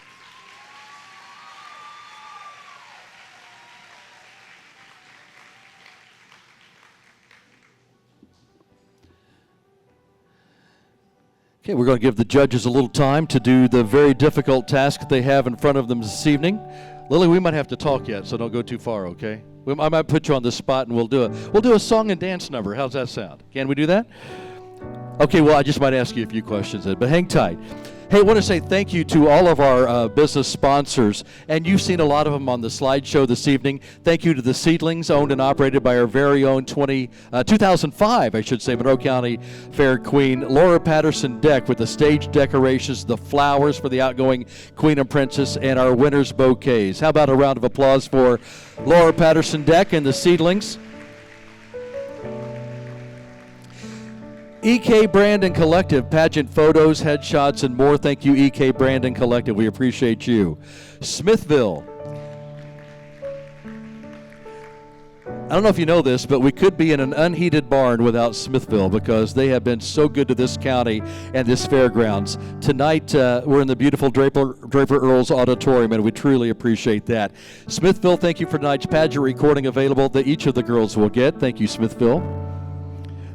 Speaker 1: Okay, we're going to give the judges a little time to do the very difficult task that they have in front of them this evening. Lily, we might have to talk yet, so don't go too far, okay? I might put you on the spot, and we'll do a song and dance number. How's that sound? Can we do that? Okay, well, I just might ask you a few questions then, but hang tight. Hey, I want to say thank you to all of our business sponsors, and you've seen a lot of them on the slideshow this evening. Thank you to the Seedlings, owned and operated by our very own 2005, Monroe County Fair Queen, Laura Patterson Deck, with the stage decorations, the flowers for the outgoing Queen and Princess, and our winners' bouquets. How about a round of applause for Laura Patterson Deck and the Seedlings? EK Brand and Collective, pageant photos, headshots, and more. Thank you, EK Brand and Collective. We appreciate you. Smithville. I don't know if you know this, but we could be in an unheated barn without Smithville because they have been so good to this county and this fairgrounds. Tonight, we're in the beautiful Draper Earles Auditorium, and we truly appreciate that. Smithville, thank you for tonight's pageant recording available that each of the girls will get. Thank you, Smithville.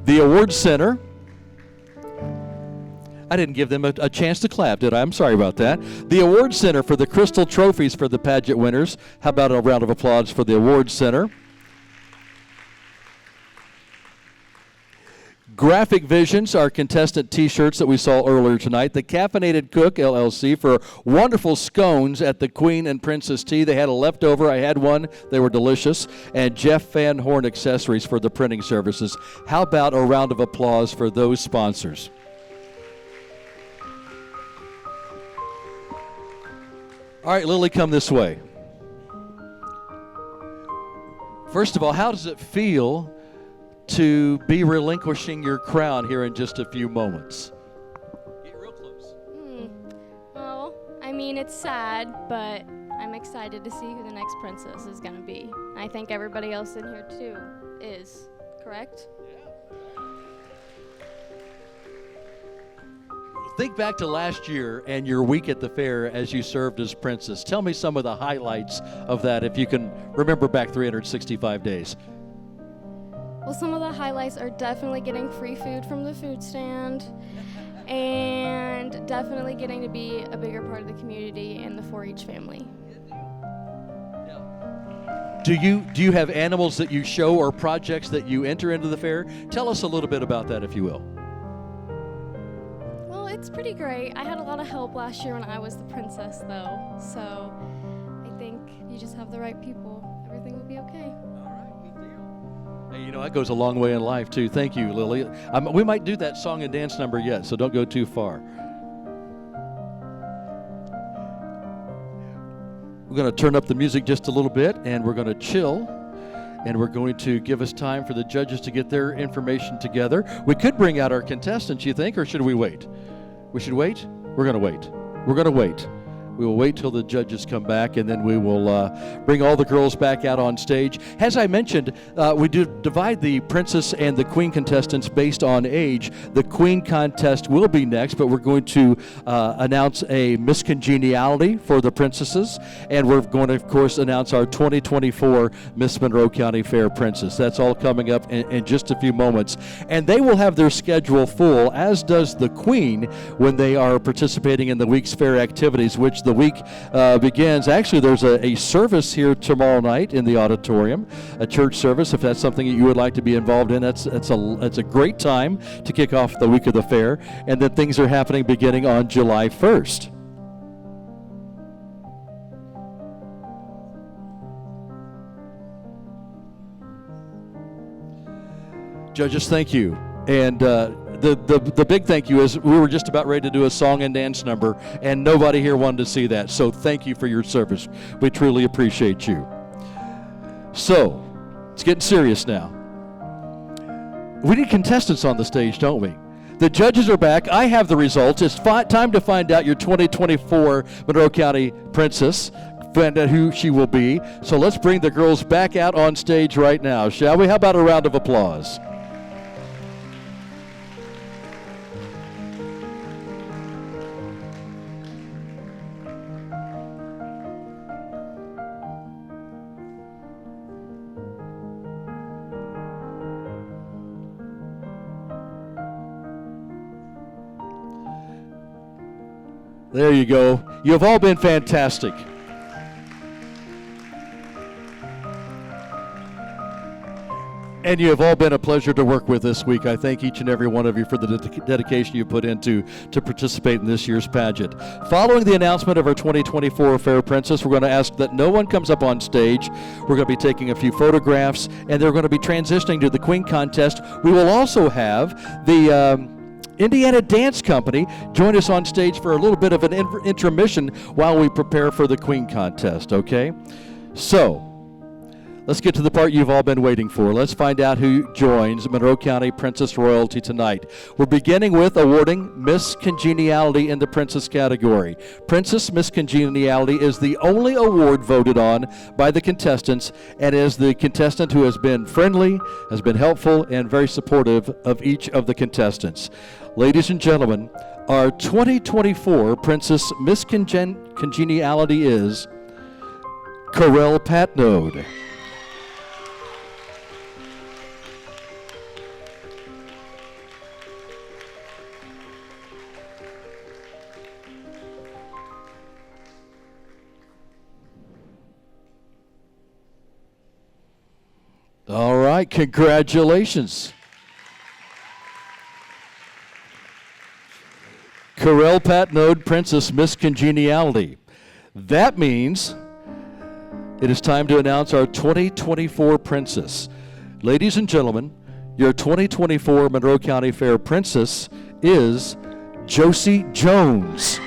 Speaker 1: The Awards Center. I didn't give them a chance to clap, did I? I'm sorry about that. The Awards Center for the Crystal Trophies for the pageant winners. How about a round of applause for the Awards Center? Graphic Visions, our contestant T-shirts that we saw earlier tonight. The Caffeinated Cook, LLC, for wonderful scones at the Queen and Princess Tea. They had a leftover. I had one. They were delicious. And Jeff Van Horn Accessories for the printing services. How about a round of applause for those sponsors? All right, Lily, come this way. First of all, how does it feel to be relinquishing your crown here in just a few moments? Get real close.
Speaker 2: Well, I mean, it's sad, but I'm excited to see who the next princess is going to be. I think everybody else in here, too, is. Correct?
Speaker 1: Think back to last year and your week at the fair as you served as princess. Tell me some of the highlights of that if you can remember back 365 days.
Speaker 2: Well, some of the highlights are definitely getting free food from the food stand and definitely getting to be a bigger part of the community and the 4-H family.
Speaker 1: Do you have animals that you show or projects that you enter into the fair? Tell us a little bit about that, if you will.
Speaker 2: Well, it's pretty great. I had a lot of help last year when I was the princess, though. So I think you just have the right people. Everything will be okay.
Speaker 1: Hey, you know, that goes a long way in life, too. Thank you, Lily. We might do that song and dance number yet, so don't go too far. We're going to turn up the music just a little bit, and we're going to chill, and we're going to give us time for the judges to get their information together. We could bring out our contestants, you think, or should we wait? We should wait? We're going to wait. We're going to wait. We will wait till the judges come back, and then we will bring all the girls back out on stage. As I mentioned, we do divide the princess and the queen contestants based on age. The queen contest will be next, but we're going to announce a Miss Congeniality for the princesses, and we're going to, of course, announce our 2024 Miss Monroe County Fair Princess. That's all coming up in just a few moments. And they will have their schedule full, as does the queen, when they are participating in the week's fair activities, which the week begins. Actually, there's a service here tomorrow night in the auditorium, a church service. If that's something that you would like to be involved in, it's a great time to kick off the week of the fair. And then things are happening beginning on July 1st. Judges, thank you. And the big thank you is we were just about ready to do a song and dance number, and nobody here wanted to see that. So thank you for your service. We truly appreciate you. So, it's getting serious now. We need contestants on the stage, don't we? The judges are back. I have the results. It's time to find out your 2024 Monroe County Princess. Find out who she will be. So let's bring the girls back out on stage right now, shall we? How about a round of applause? There you go. You have all been fantastic. And you have all been a pleasure to work with this week. I thank each and every one of you for the dedication you put into to participate in this year's pageant. Following the announcement of our 2024 Fair Princess, we're going to ask that no one comes up on stage. We're going to be taking a few photographs, and they're going to be transitioning to the Queen Contest. We will also have the Indiana Dance Company join us on stage for a little bit of an intermission while we prepare for the Queen Contest, okay? So, let's get to the part you've all been waiting for. Let's find out who joins Monroe County Princess Royalty tonight. We're beginning with awarding Miss Congeniality in the Princess category. Princess Miss Congeniality is the only award voted on by the contestants, and is the contestant who has been friendly, has been helpful, and very supportive of each of the contestants. Ladies and gentlemen, our 2024 Princess Miss Congeniality is Corel Patnode. All right, congratulations. Corel Patnode, Princess Miss Congeniality. That means it is time to announce our 2024 Princess. Ladies and gentlemen, your 2024 Monroe County Fair Princess is Josie Jones.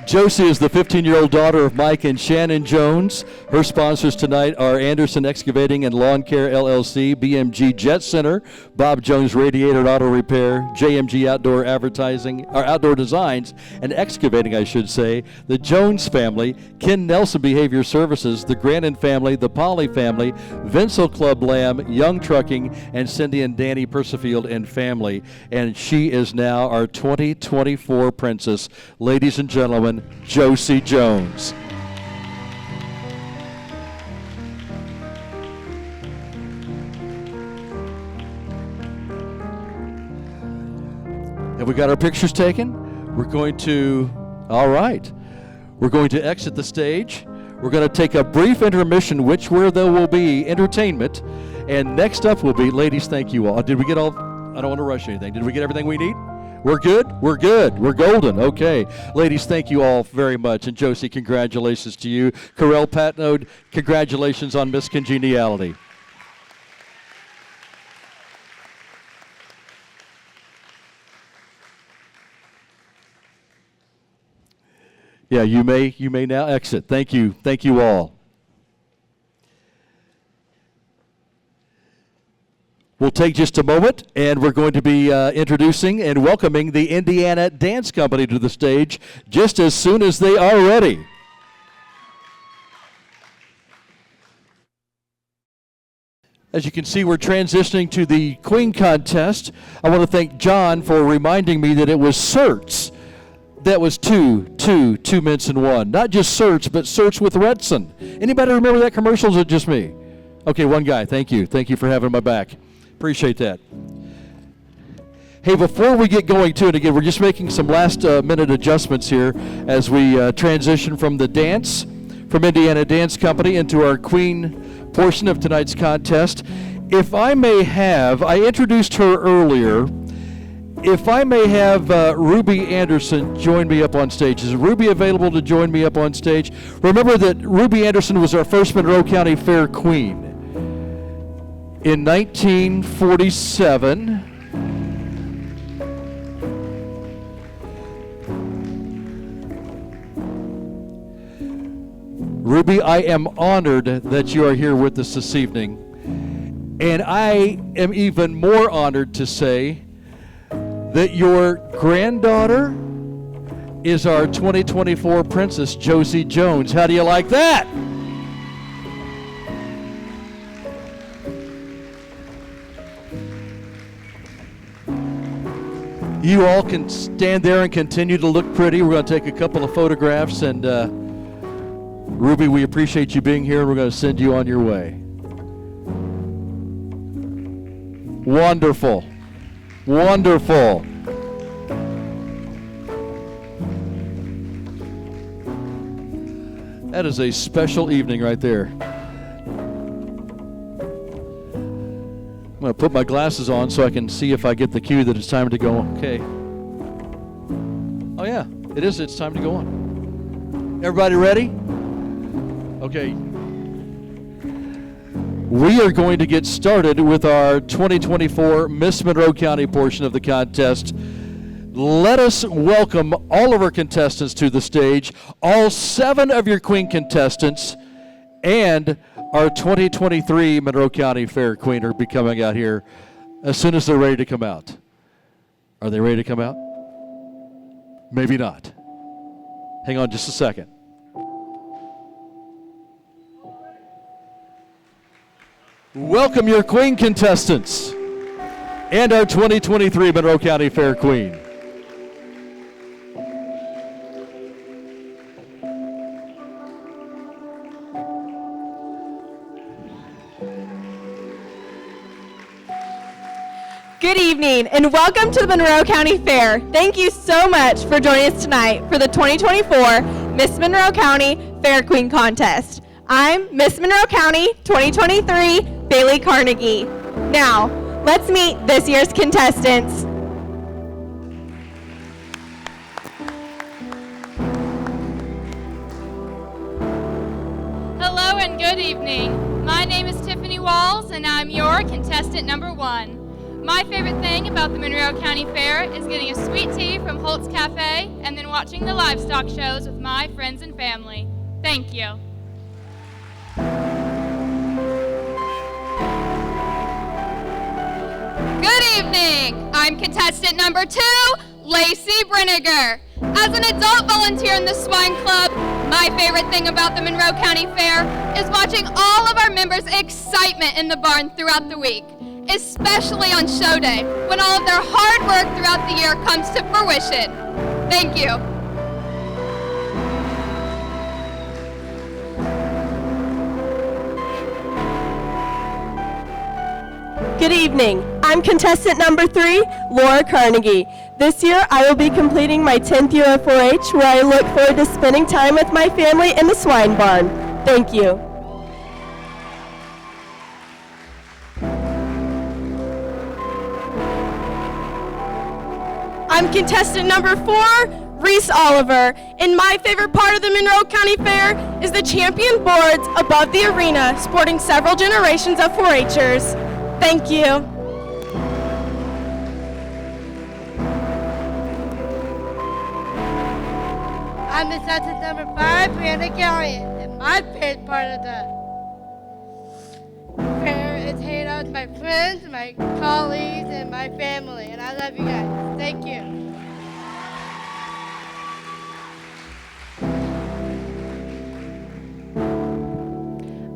Speaker 1: Josie is the 15-year-old daughter of Mike and Shannon Jones. Her sponsors tonight are Anderson Excavating and Lawn Care LLC, BMG Jet Center, Bob Jones Radiator and Auto Repair, JMG Outdoor Advertising, or Outdoor Designs and Excavating, I should say, the Jones family, Ken Nelson Behavior Services, the Grannon family, the Polly family, Vincel Club Lamb, Young Trucking, and Cindy and Danny Persifield and family. And she is now our 2024 Princess. Ladies and gentlemen, Josie Jones. Have we got our pictures taken? We're going to, all right. We're going to exit the stage. We're going to take a brief intermission, where there will be entertainment. And next up will be, ladies, thank you all. Did we get all? I don't want to rush anything. Did we get everything we need? We're good? We're good. We're golden. Okay. Ladies, thank you all very much. And Josie, congratulations to you. Correll Patnode, congratulations on Miss Congeniality. Yeah, you may now exit. Thank you. Thank you all. We'll take just a moment, and we're going to be introducing and welcoming the Indiana Dance Company to the stage just as soon as they are ready. As you can see, we're transitioning to the Queen Contest. I want to thank John for reminding me that it was Certs. That was two mints and one. Not just Certs, but Certs with Retson. Anybody remember that commercial, or is it just me? Okay, one guy. Thank you. Thank you for having my back. Appreciate that. Hey, before we get going to it again, we're just making some last-minute adjustments here as we transition from the dance, from Indiana Dance Company, into our Queen portion of tonight's contest. If I may have, I introduced her earlier. If I may have Ruby Anderson join me up on stage. Is Ruby available to join me up on stage? Remember that Ruby Anderson was our first Monroe County Fair Queen. In 1947, Ruby, I am honored that you are here with us this evening. And I am even more honored to say that your granddaughter is our 2024 Princess, Josie Jones. How do you like that? You all can stand there and continue to look pretty. We're going to take a couple of photographs, and Ruby, we appreciate you being here, and we're going to send you on your way. Wonderful. Wonderful. That is a special evening right there. I'm going to put my glasses on so I can see if I get the cue that it's time to go. Okay. Oh, yeah, it is. It's time to go on. Everybody ready? Okay. We are going to get started with our 2024 Miss Monroe County portion of the contest. Let us welcome all of our contestants to the stage. All 7 of your Queen contestants and our 2023 Monroe County Fair Queen are be coming out here as soon as they're ready to come out. Are they ready to come out? Maybe not. Hang on just a second. Welcome your Queen contestants and our 2023 Monroe County Fair Queen.
Speaker 6: Good evening and welcome to the Monroe County Fair. Thank you so much for joining us tonight for the 2024 Miss Monroe County Fair Queen Contest. I'm Miss Monroe County 2023 Bailey Carnegie. Now, let's meet this year's contestants.
Speaker 8: Hello and good evening. My name is Tiffany Walls and I'm your contestant number 1. My favorite thing about the Monroe County Fair is getting a sweet tea from Holt's Cafe and then watching the livestock shows with my friends and family. Thank you. Good evening. I'm contestant number 2, Lacey Brenniger. As an adult volunteer in the Swine Club, my favorite thing about the Monroe County Fair is watching all of our members' excitement in the barn throughout the week, especially on show day, when all of their hard work throughout the year comes to fruition. Thank you.
Speaker 6: Good evening. I'm contestant number 3, Laura Carnegie. This year, I will be completing my 10th year of 4-H, where I look forward to spending time with my family in the swine barn. Thank you. I'm contestant number 4, Reese Oliver, and my favorite part of the Monroe County Fair is the champion boards above the arena, sporting several generations of 4-H'ers. Thank you.
Speaker 11: I'm contestant number 5, Brianna Gallion, and my favorite part of the fair is hanging out with my friends, my colleagues, and my family, and I love you guys. Thank you.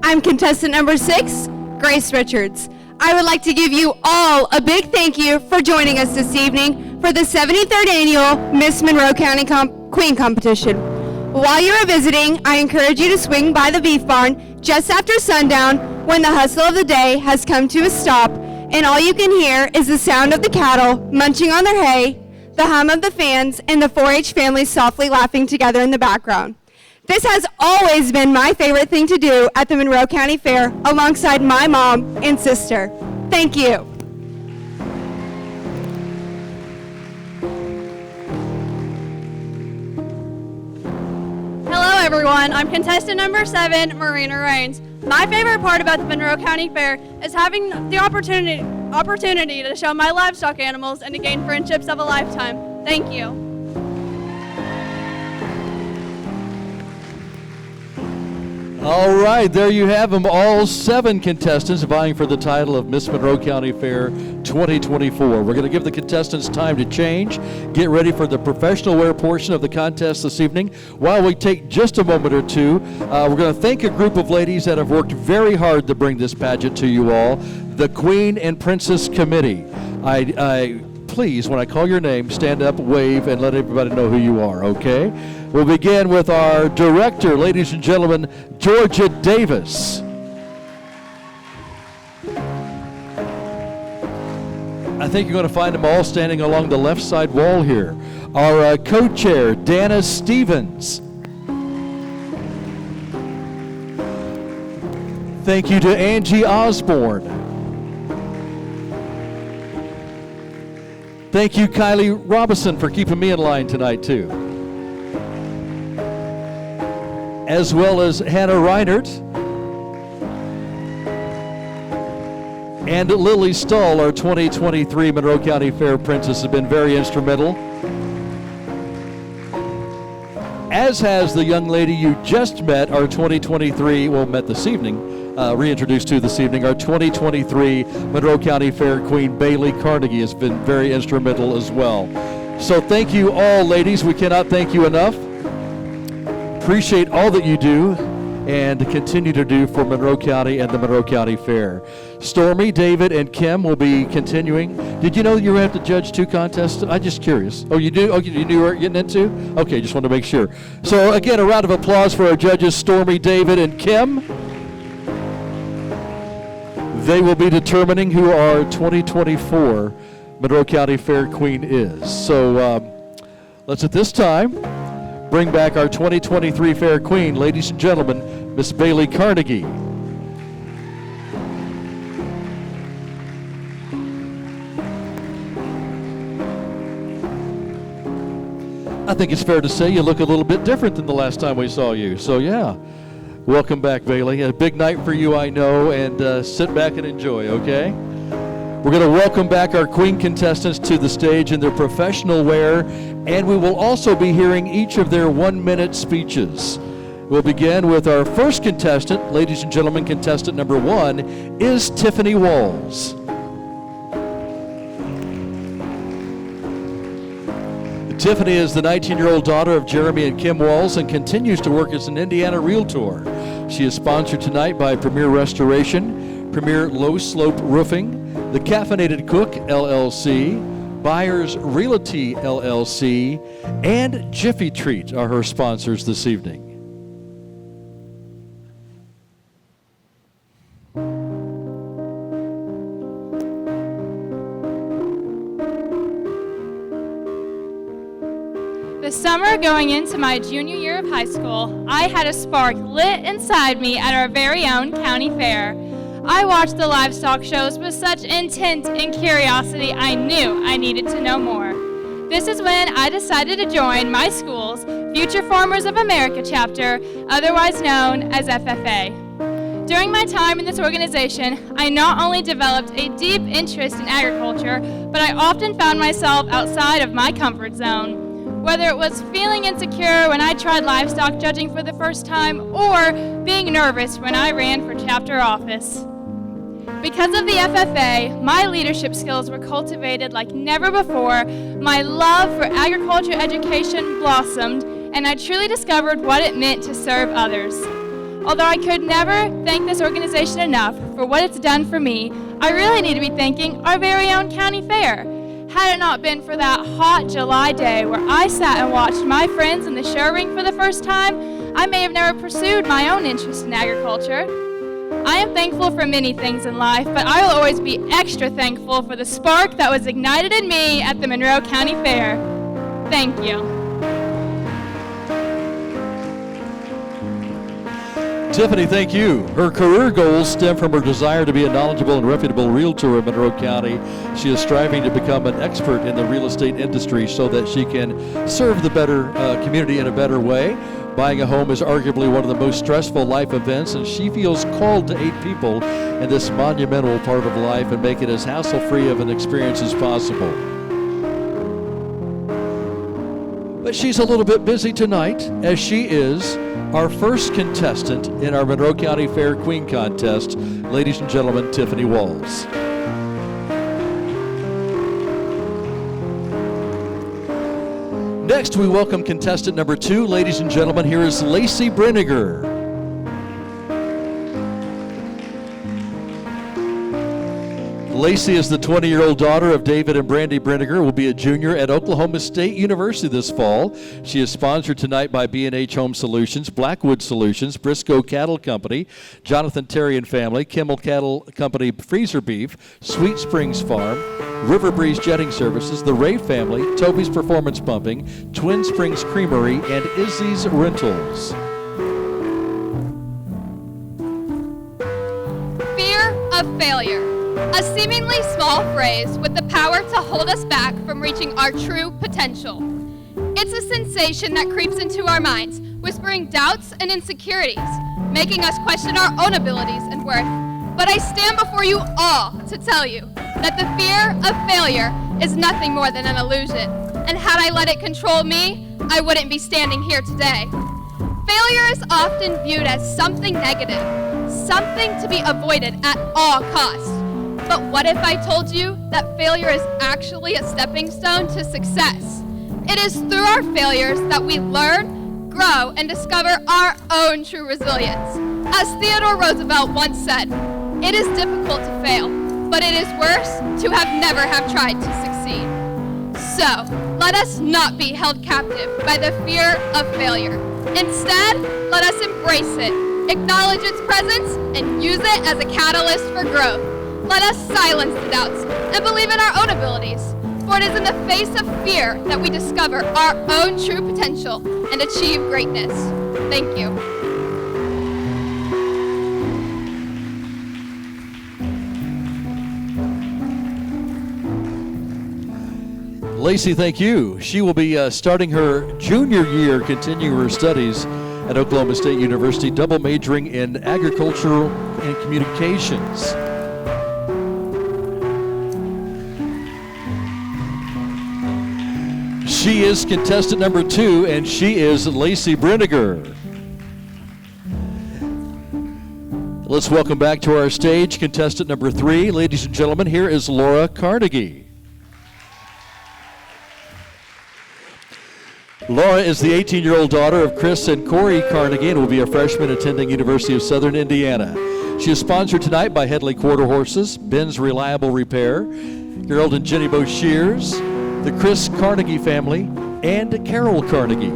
Speaker 6: I'm contestant number 6, Grace Richards. I would like to give you all a big thank you for joining us this evening for the 73rd annual Miss Monroe County Queen competition. While you are visiting, I encourage you to swing by the beef barn just after sundown when the hustle of the day has come to a stop and all you can hear is the sound of the cattle munching on their hay, the hum of the fans, and the 4-H families softly laughing together in the background. This has always been my favorite thing to do at the Monroe County Fair alongside my mom and sister. Thank you.
Speaker 7: Hello everyone, I'm contestant number 7, Marina Rains. My favorite part about the Monroe County Fair is having the opportunity to show my livestock animals and to gain friendships of a lifetime. Thank you.
Speaker 1: All right, there you have them, all 7 contestants vying for the title of Miss Monroe County Fair 2024. We're going to give the contestants time to change, get ready for the professional wear portion of the contest this evening. While we take just a moment or two, we're going to thank a group of ladies that have worked very hard to bring this pageant to you all, the Queen and Princess Committee. Please, when I call your name, stand up, wave, and let everybody know who you are, okay? We'll begin with our director, ladies and gentlemen, Georgia Davis. I think you're going to find them all standing along the left side wall here. Our co-chair, Dana Stevens. Thank you to Angie Osborne. Thank you, Kylie Robinson, for keeping me in line tonight, too. As well as Hannah Reinert and Lily Stahl, our 2023 Monroe County Fair Princess, have been very instrumental. As has the young lady you just met, our 2023, met this evening, reintroduced to this evening, our 2023 Monroe County Fair Queen, Bailey Carnegie, has been very instrumental as well. So thank you all, ladies. We cannot thank you enough. Appreciate all that you do and continue to do for Monroe County and the Monroe County Fair. Stormy, David, and Kim will be continuing. Did you know you have to judge 2 contests? I'm just curious. Oh, you do? Oh, you knew you were getting into? Okay, just wanted to make sure. So again, a round of applause for our judges, Stormy, David, and Kim. They will be determining who our 2024 Monroe County Fair Queen is. So let's at this time bring back our 2023 Fair Queen, ladies and gentlemen, Miss Bailey Carnegie. I think it's fair to say you look a little bit different than the last time we saw you. So yeah, welcome back, Bailey. A big night for you, I know, and sit back and enjoy, okay? We're going to welcome back our Queen contestants to the stage in their professional wear, and we will also be hearing each of their 1-minute speeches. We'll begin with our first contestant. Ladies and gentlemen, contestant number 1 is Tiffany Walls. Tiffany is the 19-year-old daughter of Jeremy and Kim Walls and continues to work as an Indiana Realtor. She is sponsored tonight by Premier Restoration, Premier Low Slope Roofing, The Caffeinated Cook, LLC, Buyers Realty, LLC, and Jiffy Treat are her sponsors this evening.
Speaker 8: The summer going into my junior year of high school, I had a spark lit inside me at our very own county fair. I watched the livestock shows with such intent and curiosity I knew I needed to know more. This is when I decided to join my school's Future Farmers of America chapter, otherwise known as FFA. During my time in this organization, I not only developed a deep interest in agriculture, but I often found myself outside of my comfort zone. Whether it was feeling insecure when I tried livestock judging for the first time, or being nervous when I ran for chapter office. Because of the FFA, my leadership skills were cultivated like never before, my love for agriculture education blossomed, and I truly discovered what it meant to serve others. Although I could never thank this organization enough for what it's done for me, I really need to be thanking our very own county fair. Had it not been for that hot July day where I sat and watched my friends in the show ring for the first time, I may have never pursued my own interest in agriculture. I am thankful for many things in life, but I will always be extra thankful for the spark that was ignited in me at the Monroe County Fair. Thank you.
Speaker 1: Tiffany, thank you. Her career goals stem from her desire to be a knowledgeable and reputable realtor in Monroe County. She is striving to become an expert in the real estate industry so that she can serve the better community in a better way. Buying a home is arguably one of the most stressful life events, and she feels called to aid people in this monumental part of life and make it as hassle-free of an experience as possible. But she's a little bit busy tonight, as she is our first contestant in our Monroe County Fair Queen Contest. Ladies and gentlemen, Tiffany Walls. Next, we welcome contestant number 2. Ladies and gentlemen, here is Lacey Brenniger. Lacey is the 20-year-old daughter of David and Brandy Brenniger, will be a junior at Oklahoma State University this fall. She is sponsored tonight by B&H Home Solutions, Blackwood Solutions, Briscoe Cattle Company, Jonathan Terry and Family, Kimmel Cattle Company Freezer Beef, Sweet Springs Farm, River Breeze Jetting Services, the Ray Family, Toby's Performance Pumping, Twin Springs Creamery, and Izzy's Rentals.
Speaker 12: Fear of failure. A seemingly small phrase with the power to hold us back from reaching our true potential. It's a sensation that creeps into our minds, whispering doubts and insecurities, making us question our own abilities and worth. But I stand before you all to tell you that the fear of failure is nothing more than an illusion. And had I let it control me, I wouldn't be standing here today. Failure is often viewed as something negative, something to be avoided at all costs. But what if I told you that failure is actually a stepping stone to success? It is through our failures that we learn, grow, and discover our own true resilience. As Theodore Roosevelt once said, it is difficult to fail, but it is worse to never have tried to succeed. So, let us not be held captive by the fear of failure. Instead, let us embrace it, acknowledge its presence, and use it as a catalyst for growth. Let us silence the doubts and believe in our own abilities, for it is in the face of fear that we discover our own true potential and achieve greatness. Thank you.
Speaker 1: Lacey, thank you. She will be starting her junior year, continuing her studies at Oklahoma State University, double majoring in agriculture and communications. She is contestant number 2, and she is Lacey Brenniger. Let's welcome back to our stage contestant number 3. Ladies and gentlemen, here is Laura Carnegie. Laura is the 18-year-old daughter of Chris and Corey Carnegie and will be a freshman attending University of Southern Indiana. She is sponsored tonight by Headley Quarter Horses, Ben's Reliable Repair, Harold and Jenny Bo Shears, the Chris Carnegie family, and Carol Carnegie.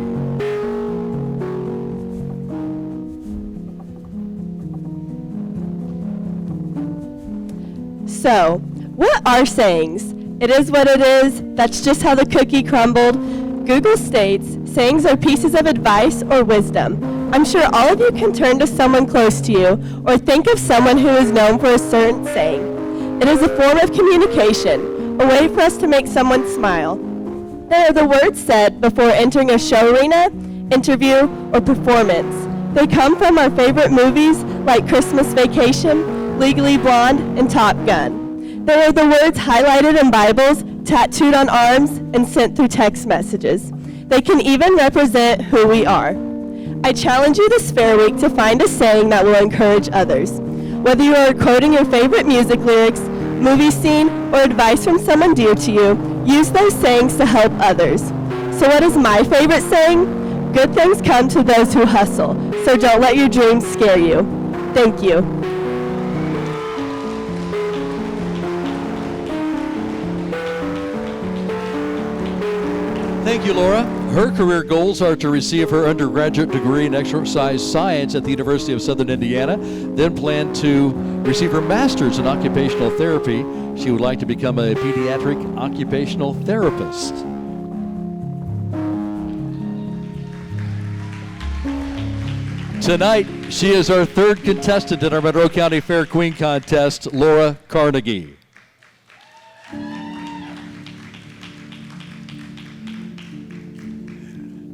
Speaker 13: So, what are sayings? It is what it is. That's just how the cookie crumbled. Google states, sayings are pieces of advice or wisdom. I'm sure all of you can turn to someone close to you or think of someone who is known for a certain saying. It is a form of communication, a way for us to make someone smile. They are the words said before entering a show arena, interview, or performance. They come from our favorite movies like Christmas Vacation, Legally Blonde, and Top Gun. They are the words highlighted in Bibles, tattooed on arms, and sent through text messages. They can even represent who we are. I challenge you this Fair Week to find a saying that will encourage others. Whether you are quoting your favorite music lyrics, movie scene, or advice from someone dear to you, use those sayings to help others. So what is my favorite saying? Good things come to those who hustle, so don't let your dreams scare you. Thank you.
Speaker 1: Thank you, Laura. Her career goals are to receive her undergraduate degree in exercise science at the University of Southern Indiana, then plan to receive her master's in occupational therapy. She would like to become a pediatric occupational therapist. Tonight, she is our third contestant in our Monroe County Fair Queen Contest, Laura Carnegie.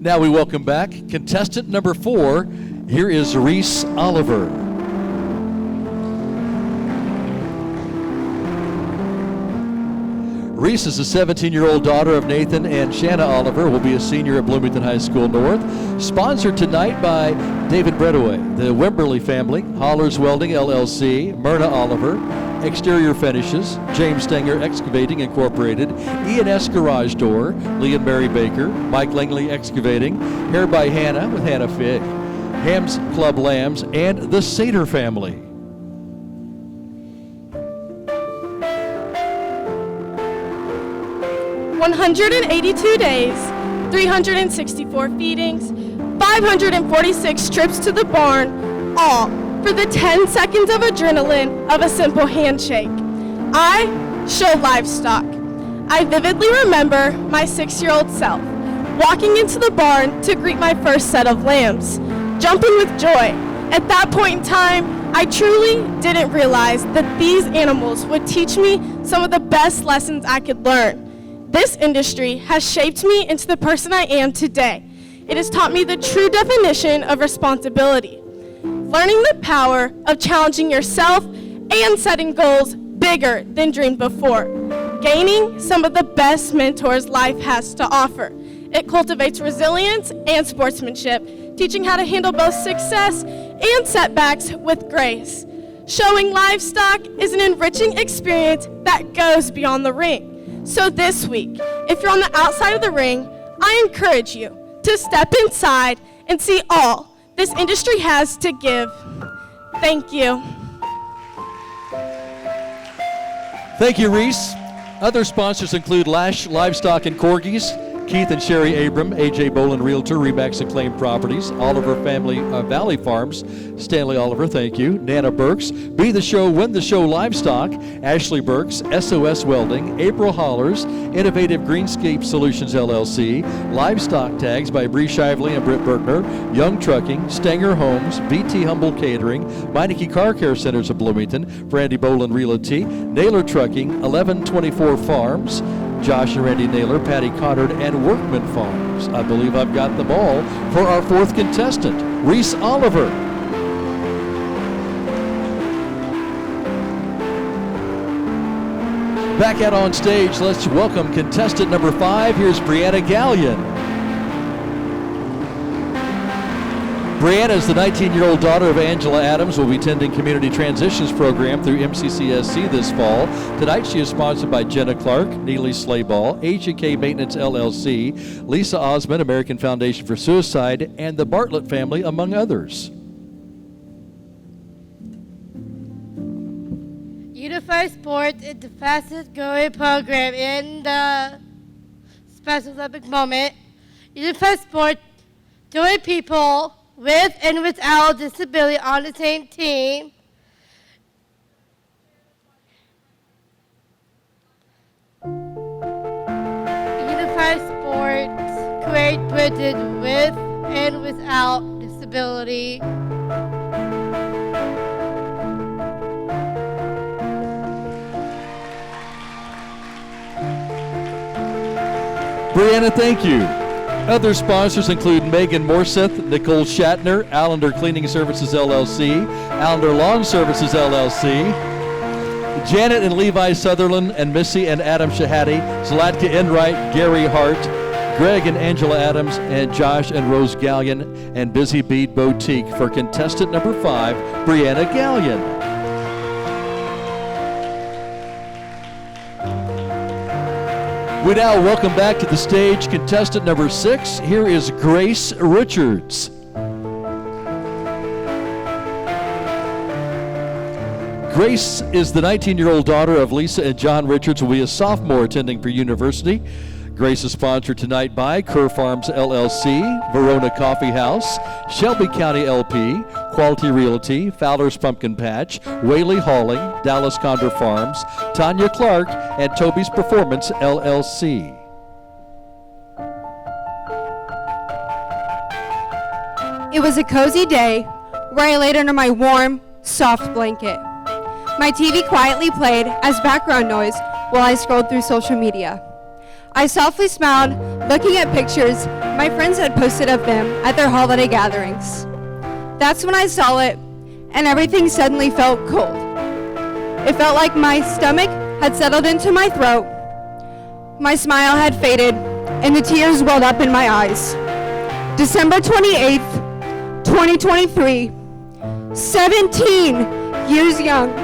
Speaker 1: Now we welcome back contestant number 4. Here is Reese Oliver. Reese is a 17-year-old daughter of Nathan and Shanna Oliver, will be a senior at Bloomington High School North. Sponsored tonight by David Breadaway, the Wimberly family, Hollers Welding LLC, Myrna Oliver, Exterior Finishes, James Stenger Excavating Incorporated, E&S Garage Door, Lee and Mary Baker, Mike Langley Excavating, Hair by Hannah with Hannah Figg, Ham's Club Lambs, and the Sater family.
Speaker 6: "182 days, 364 feedings, 546 trips to the barn, all for the 10 seconds of adrenaline of a simple handshake. I show livestock. I vividly remember my 6-year-old self walking into the barn to greet my first set of lambs, jumping with joy. At that point in time, I truly didn't realize that these animals would teach me some of the best lessons I could learn. This industry has shaped me into the person I am today. It has taught me the true definition of responsibility. Learning the power of challenging yourself and setting goals bigger than dreamed before. Gaining some of the best mentors life has to offer. It cultivates resilience and sportsmanship, teaching how to handle both success and setbacks with grace. Showing livestock is an enriching experience that goes beyond the ring. So this week, if you're on the outside of the ring, I encourage you to step inside and see all this industry has to give. Thank you.
Speaker 1: Thank you, Reese. Other sponsors include Lash Livestock and Corgis, Keith and Sherry Abram, AJ Bolin Realtor, Remax Acclaimed Properties, Oliver Family Valley Farms, Stanley Oliver, thank you, Nana Burks, Be the Show, Win the Show Livestock, Ashley Burks, SOS Welding, April Hollers, Innovative Greenscape Solutions LLC, Livestock Tags by Bree Shively and Britt Berkner, Young Trucking, Stanger Homes, VT Humble Catering, Meineke Car Care Centers of Bloomington, Brandy Bolin Realty, Naylor Trucking, 1124 Farms, Josh and Randy Naylor, Patty Connard, and Workman Farms. I believe I've got them all for our 4th contestant, Reese Oliver. Back out on stage, let's welcome contestant number 5. Here's Brianna Gallion. Brianna is the 19-year-old daughter of Angela Adams, will be attending Community Transitions Program through MCCSC this fall. Tonight she is sponsored by Jenna Clark, Neely Slayball, H&K Maintenance LLC, Lisa Osmond, American Foundation for Suicide, and the Bartlett family, among others.
Speaker 11: Unified Sports is the fastest growing program in the Special Olympic moment. Unified Sports join people with and without disability on the same team. Unified Sports create bridges with and without disability.
Speaker 1: Brianna, thank you. Other sponsors include Megan Morseth, Nicole Shatner, Allender Cleaning Services LLC, Allender Lawn Services LLC, Janet and Levi Sutherland, and Missy and Adam Shahadi, Zlatka Enright, Gary Hart, Greg and Angela Adams, and Josh and Rose Gallion, and Busy Bead Boutique for contestant number 5, Brianna Gallion. We now welcome back to the stage contestant number 6. Here is Grace Richards. Grace is the 19-year-old daughter of Lisa and John Richards, who will be a sophomore attending Purdue University. Grace is sponsored tonight by Kerr Farms LLC, Verona Coffee House, Shelby County LP, Quality Realty, Fowler's Pumpkin Patch, Whaley Hauling, Dallas Condor Farms, Tanya Clark, and Toby's Performance LLC.
Speaker 14: It was a cozy day where I laid under my warm, soft blanket. My TV quietly played as background noise while I scrolled through social media. I softly smiled, looking at pictures my friends had posted of them at their holiday gatherings. That's when I saw it, and everything suddenly felt cold. It felt like my stomach had settled into my throat. My smile had faded, and the tears welled up in my eyes. December 28th, 2023, 17 years young,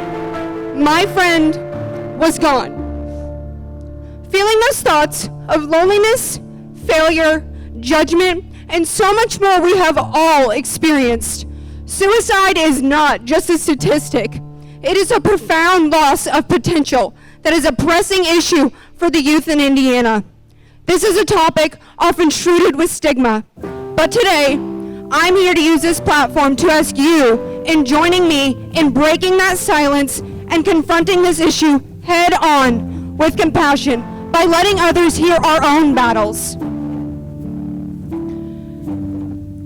Speaker 14: my friend was gone. Feeling those thoughts of loneliness, failure, judgment, and so much more we have all experienced. Suicide is not just a statistic. It is a profound loss of potential that is a pressing issue for the youth in Indiana. This is a topic often shrouded with stigma. But today, I'm here to use this platform to ask you in joining me in breaking that silence and confronting this issue head on with compassion by letting others hear our own battles.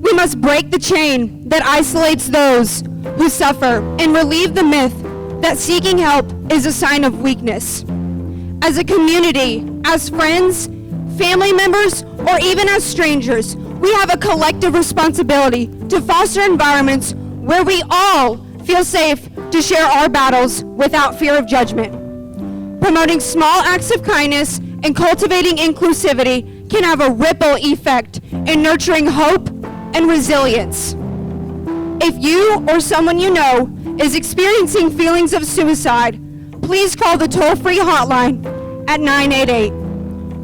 Speaker 14: We must break the chain that isolates those who suffer and relieve the myth that seeking help is a sign of weakness. As a community, as friends, family members, or even as strangers, we have a collective responsibility to foster environments where we all feel safe to share our battles without fear of judgment. Promoting small acts of kindness and cultivating inclusivity can have a ripple effect in nurturing hope and resilience. If you or someone you know is experiencing feelings of suicide, please call the toll-free hotline at 988.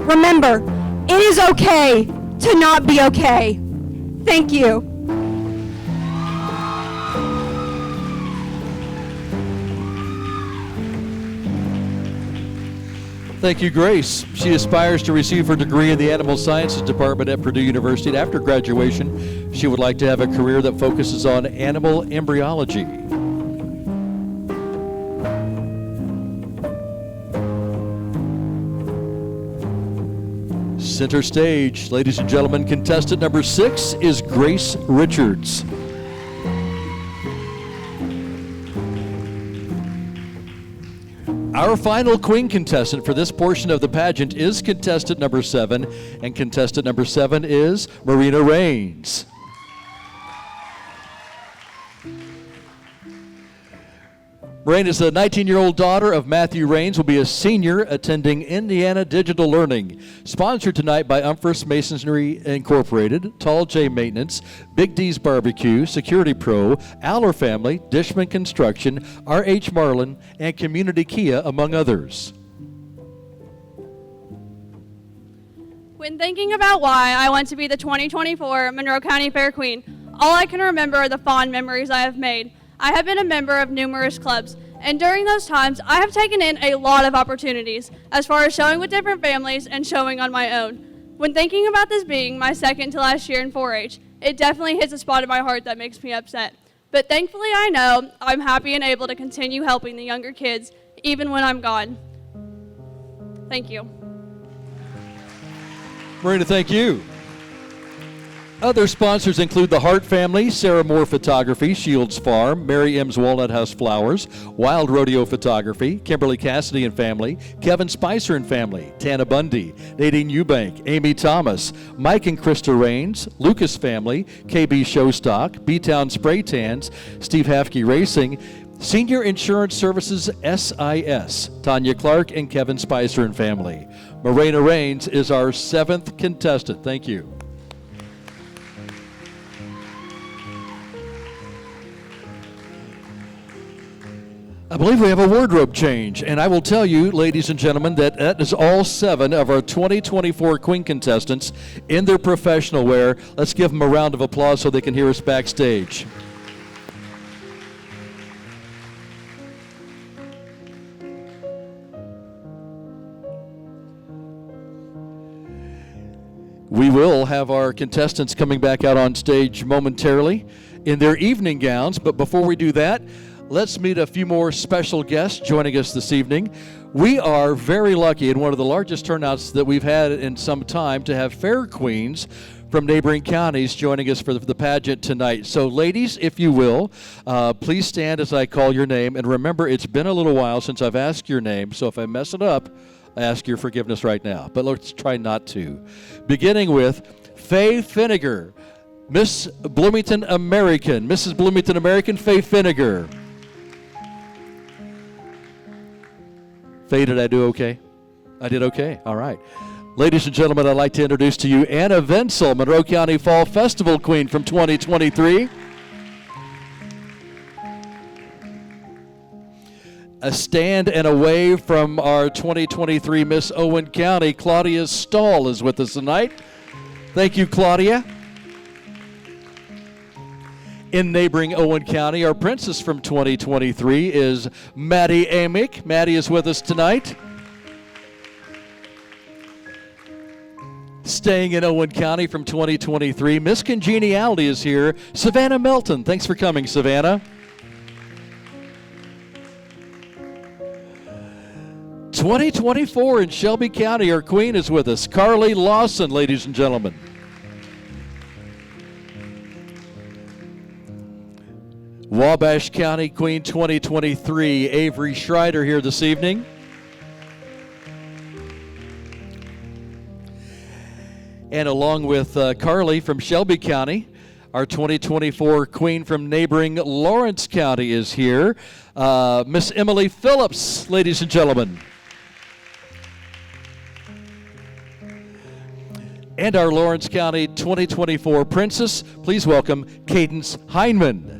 Speaker 14: Remember, it is okay to not be okay. Thank you.
Speaker 1: Thank you, Grace. She aspires to receive her degree in the Animal Sciences Department at Purdue University, and after graduation, she would like to have a career that focuses on animal embryology. Center stage, ladies and gentlemen, contestant number 6 is Grace Richards. Our final queen contestant for this portion of the pageant is contestant number 7, and contestant number 7 is Marina Raines. Raines is the 19-year-old daughter of Matthew Raines, will be a senior attending Indiana Digital Learning. Sponsored tonight by Umphris Masonry Incorporated, Tall J Maintenance, Big D's Barbecue, Security Pro, Aller Family, Dishman Construction, R.H. Marlin, and Community Kia, among others.
Speaker 6: When thinking about why I want to be the 2024 Monroe County Fair Queen, all I can remember are the fond memories I have made. I have been a member of numerous clubs, and during those times, I have taken in a lot of opportunities as far as showing with different families and showing on my own. When thinking about this being my second to last year in 4-H, it definitely hits a spot in my heart that makes me upset. But thankfully, I know I'm happy and able to continue helping the younger kids, even when I'm gone. Thank you.
Speaker 1: Marina, thank you. Other sponsors include the Hart family, Sarah Moore Photography, Shields Farm, Mary M's Walnut House Flowers, Wild Rodeo Photography, Kimberly Cassidy and family, Kevin Spicer and family, Tana Bundy, Nadine Eubank, Amy Thomas, Mike and Krista Rains, Lucas family, KB Showstock, B-Town Spray Tans, Steve Hafke Racing, Senior Insurance Services SIS, Tanya Clark and Kevin Spicer and family. Morena Rains is our 7th contestant. Thank you. I believe we have a wardrobe change, and I will tell you, ladies and gentlemen, that is all 7 of our 2024 Queen contestants in their professional wear. Let's give them a round of applause so they can hear us backstage. We will have our contestants coming back out on stage momentarily in their evening gowns, but before we do that, let's meet a few more special guests joining us this evening. We are very lucky in one of the largest turnouts that we've had in some time to have fair queens from neighboring counties joining us for the pageant tonight. So ladies, if you will, please stand as I call your name. And remember, it's been a little while since I've asked your name, so if I mess it up, I ask your forgiveness right now. But let's try not to. Beginning with Faye Finnegar, Miss Bloomington American. Mrs. Bloomington American, Faye Finnegar. Faye, did I do okay? I did okay. All right. Ladies and gentlemen, I'd like to introduce to you Anna Venzel, Monroe County Fall Festival Queen from 2023. A stand and a wave from our 2023 Miss Owen County, Claudia Stahl is with us tonight. Thank you, Claudia. In neighboring Owen County, our princess from 2023 is Maddie Amick. Maddie is with us tonight. Staying in Owen County from 2023, Miss Congeniality is here. Savannah Melton. Thanks for coming, Savannah. 2024 in Shelby County, our queen is with us. Carly Lawson, ladies and gentlemen. Wabash County Queen 2023, Avery Schreider here this evening. And along with Carly from Shelby County, our 2024 Queen from neighboring Lawrence County is here. Miss Emily Phillips, ladies and gentlemen. And our Lawrence County 2024 Princess, please welcome Cadence Heineman.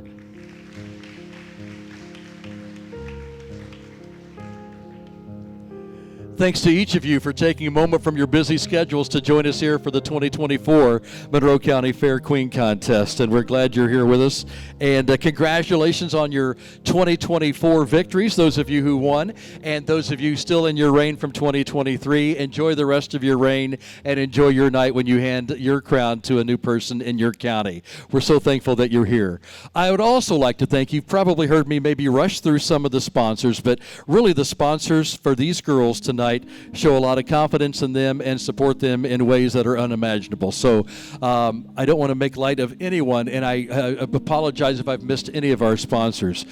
Speaker 1: Thanks to each of you for taking a moment from your busy schedules to join us here for the 2024 Monroe County Fair Queen Contest. And we're glad you're here with us. And congratulations on your 2024 victories, those of you who won. And those of you still in your reign from 2023, enjoy the rest of your reign and enjoy your night when you hand your crown to a new person in your county. We're so thankful that you're here. I would also like to thank, you've probably heard me maybe rush through some of the sponsors, but really the sponsors for these girls tonight show a lot of confidence in them and support them in ways that are unimaginable. So I don't want to make light of anyone, and I apologize if I've missed any of our sponsors.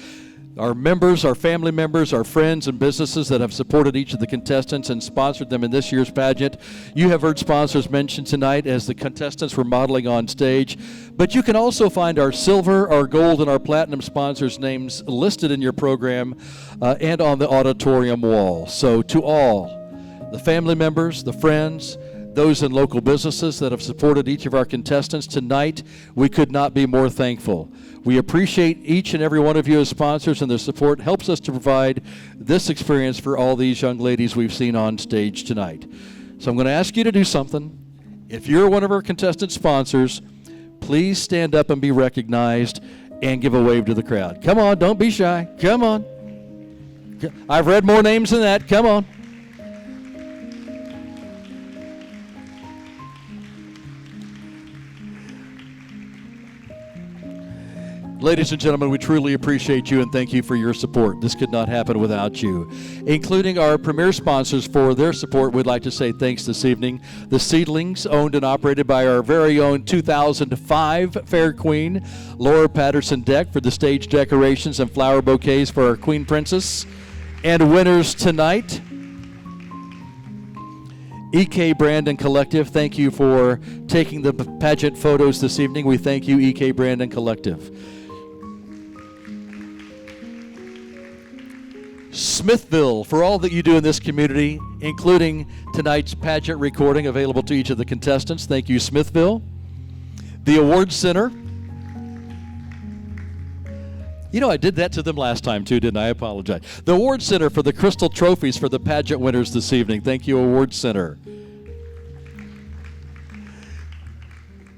Speaker 1: Our members, our family members, our friends and businesses that have supported each of the contestants and sponsored them in this year's pageant. You have heard sponsors mentioned tonight as the contestants were modeling on stage, but you can also find our silver, our gold, and our platinum sponsors' names listed in your program and on the auditorium wall. So to all, the family members, the friends, those in local businesses that have supported each of our contestants tonight, we could not be more thankful. We appreciate each and every one of you as sponsors, and their support helps us to provide this experience for all these young ladies we've seen on stage tonight. So I'm going to ask you to do something. If you're one of our contestant sponsors, please stand up and be recognized and give a wave to the crowd. Come on, don't be shy. Come on. I've read more names than that. Come on. Ladies and gentlemen, we truly appreciate you and thank you for your support. This could not happen without you. Including our premier sponsors for their support, we'd like to say thanks this evening. The Seedlings, owned and operated by our very own 2005 Fair Queen, Laura Patterson-Deck, for the stage decorations and flower bouquets for our Queen Princess. And winners tonight, EK Brandon Collective, thank you for taking the pageant photos this evening. We thank you, EK Brandon Collective. Smithville, for all that you do in this community, including tonight's pageant recording available to each of the contestants. Thank you, Smithville. The Awards Center. You know, I did that to them last time too, didn't I? I apologize. The Awards Center for the Crystal Trophies for the pageant winners this evening. Thank you, Awards Center.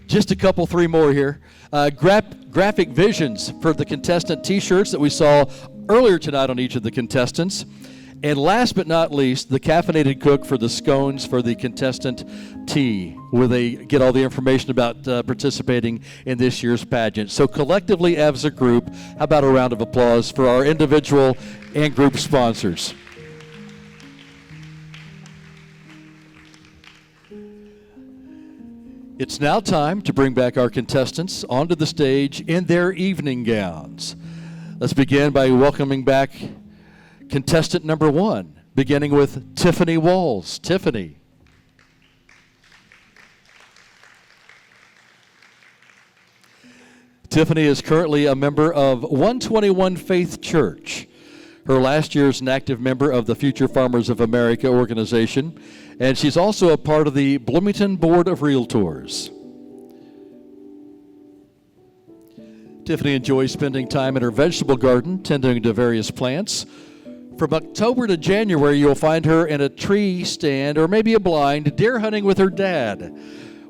Speaker 1: Just a couple, three more here. Graphic Visions for the contestant t-shirts that we saw earlier tonight on each of the contestants. And last but not least, the Caffeinated Cook for the scones for the contestant tea, where they get all the information about participating in this year's pageant. So collectively, as a group, how about a round of applause for our individual and group sponsors? It's now time to bring back our contestants onto the stage in their evening gowns. Let's begin by welcoming back contestant number 1, beginning with Tiffany Walls. Tiffany. Tiffany is currently a member of 121 Faith Church. Her last year is an active member of the Future Farmers of America organization, and she's also a part of the Bloomington Board of Realtors. Tiffany enjoys spending time in her vegetable garden, tending to various plants. From October to January, you'll find her in a tree stand or maybe a blind, deer hunting with her dad.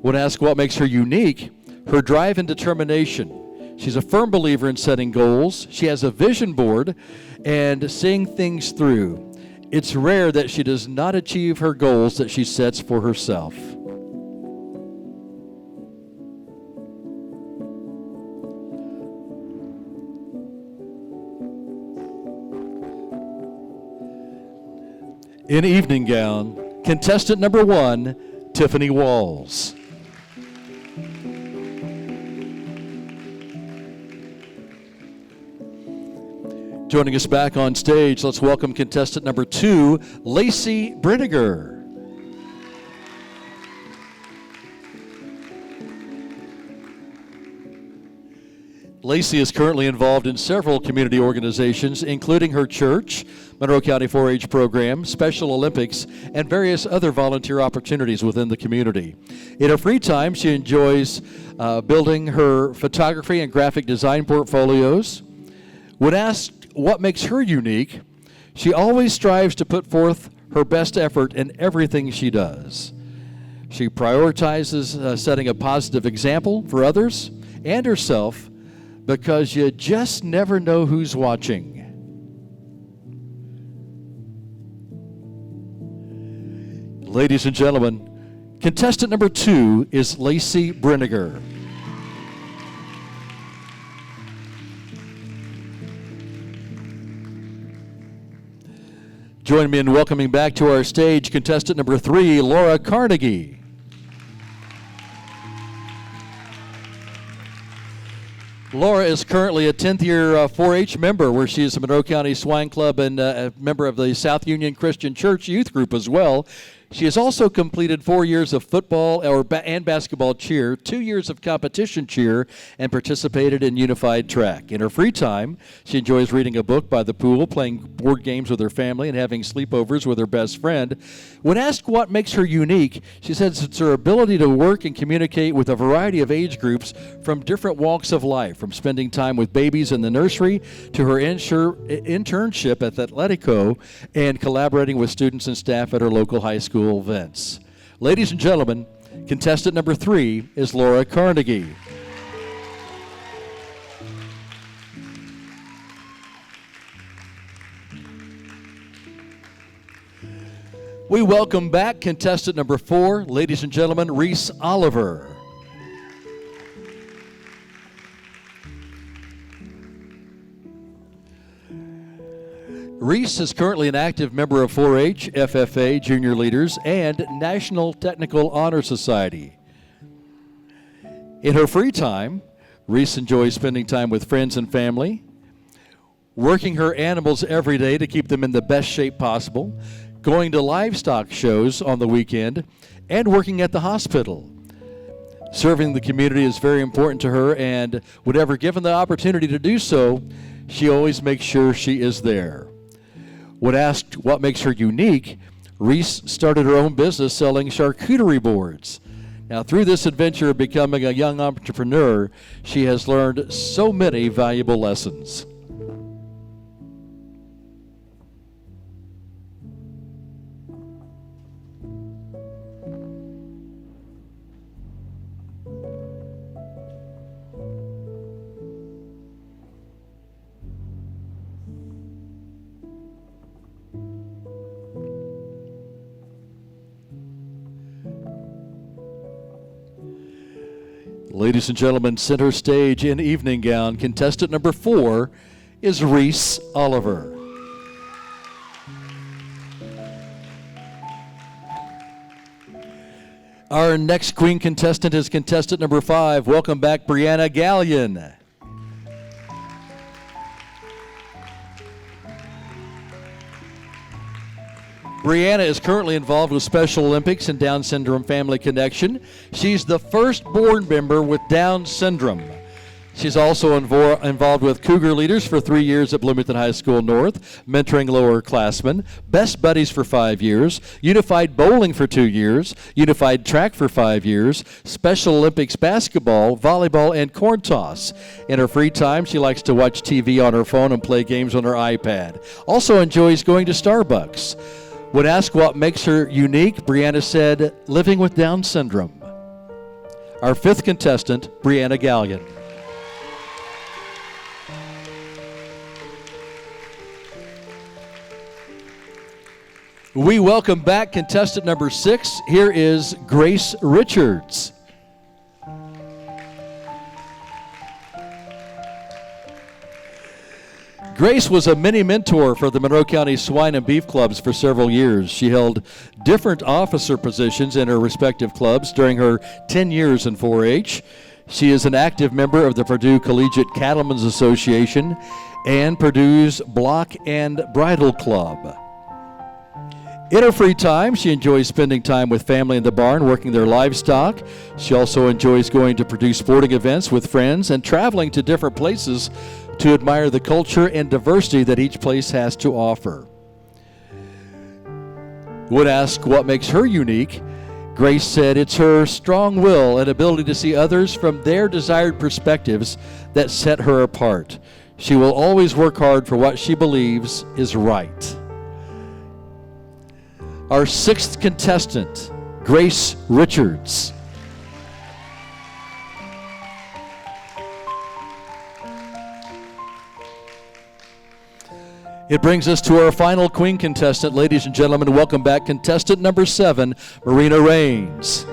Speaker 1: When asked what makes her unique, her drive and determination. She's a firm believer in setting goals. She has a vision board and seeing things through. It's rare that she does not achieve her goals that she sets for herself. In evening gown, contestant number 1, Tiffany Walls. Joining us back on stage, let's welcome contestant number 2, Lacey Brinegar. Lacey is currently involved in several community organizations, including her church, Monroe County 4-H program, Special Olympics, and various other volunteer opportunities within the community. In her free time, she enjoys building her photography and graphic design portfolios. When asked what makes her unique, she always strives to put forth her best effort in everything she does. She prioritizes setting a positive example for others and herself, because you just never know who's watching. Ladies and gentlemen, contestant number 2 is Lacey Brinegar. Join me in welcoming back to our stage contestant number 3, Laura Carnegie. Laura is currently a 10th year 4-H member, where she is a Monroe County Swine Club and a member of the South Union Christian Church youth group as well. She has also completed 4 years of football and basketball cheer, 2 years of competition cheer, and participated in unified track. In her free time, she enjoys reading a book by the pool, playing board games with her family, and having sleepovers with her best friend. When asked what makes her unique, she says it's her ability to work and communicate with a variety of age groups from different walks of life, from spending time with babies in the nursery to her internship at Athletico and collaborating with students and staff at her local high school events. Ladies and gentlemen, contestant number 3 is Laura Carnegie. We welcome back contestant number 4, ladies and gentlemen, Reese Oliver. Reese is currently an active member of 4-H, FFA, Junior Leaders, and National Technical Honor Society. In her free time, Reese enjoys spending time with friends and family, working her animals every day to keep them in the best shape possible, going to livestock shows on the weekend, and working at the hospital. Serving the community is very important to her, and whenever given the opportunity to do so, she always makes sure she is there. When asked what makes her unique, Reese started her own business selling charcuterie boards. Now, through this adventure of becoming a young entrepreneur, she has learned so many valuable lessons. Ladies and gentlemen, center stage in evening gown, contestant number 4 is Reese Oliver. Our next queen contestant is contestant number 5. Welcome back, Brianna Gallion. Brianna is currently involved with Special Olympics and Down Syndrome Family Connection. She's the first board member with Down syndrome. She's also involved with Cougar Leaders for 3 years at Bloomington High School North, mentoring lower classmen, Best Buddies for 5 years, Unified Bowling for 2 years, Unified Track for 5 years, Special Olympics basketball, volleyball, and corn toss. In her free time, she likes to watch TV on her phone and play games on her iPad. Also enjoys going to Starbucks. When asked what makes her unique, Brianna said, living with Down syndrome. Our 5th contestant, Brianna Gallion. We welcome back contestant number 6. Here is Grace Richards. Grace was a mini mentor for the Monroe County Swine and Beef Clubs for several years. She held different officer positions in her respective clubs during her 10 years in 4-H. She is an active member of the Purdue Collegiate Cattlemen's Association and Purdue's Block and Bridle Club. In her free time, she enjoys spending time with family in the barn, working their livestock. She also enjoys going to Purdue sporting events with friends and traveling to different places to admire the culture and diversity that each place has to offer. When asked what makes her unique, Grace said it's her strong will and ability to see others from their desired perspectives that set her apart. She will always work hard for what she believes is right. Our 6th contestant, Grace Richards. It brings us to our final queen contestant. Ladies and gentlemen, welcome back contestant number 7, Marina Raines.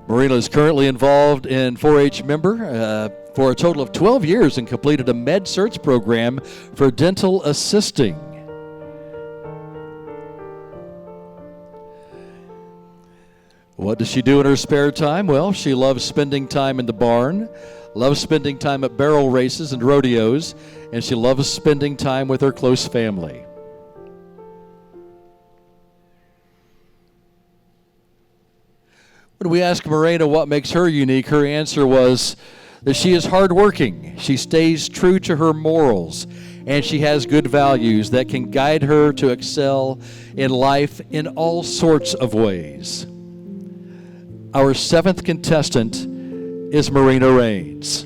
Speaker 1: Marina is currently involved in 4-H member for a total of 12 years and completed a med-search program for dental assisting. What does she do in her spare time? Well, she loves spending time in the barn, loves spending time at barrel races and rodeos, and she loves spending time with her close family. When we asked Marina what makes her unique, her answer was that she is hardworking, she stays true to her morals, and she has good values that can guide her to excel in life in all sorts of ways. Our 7th contestant is Marina Raines.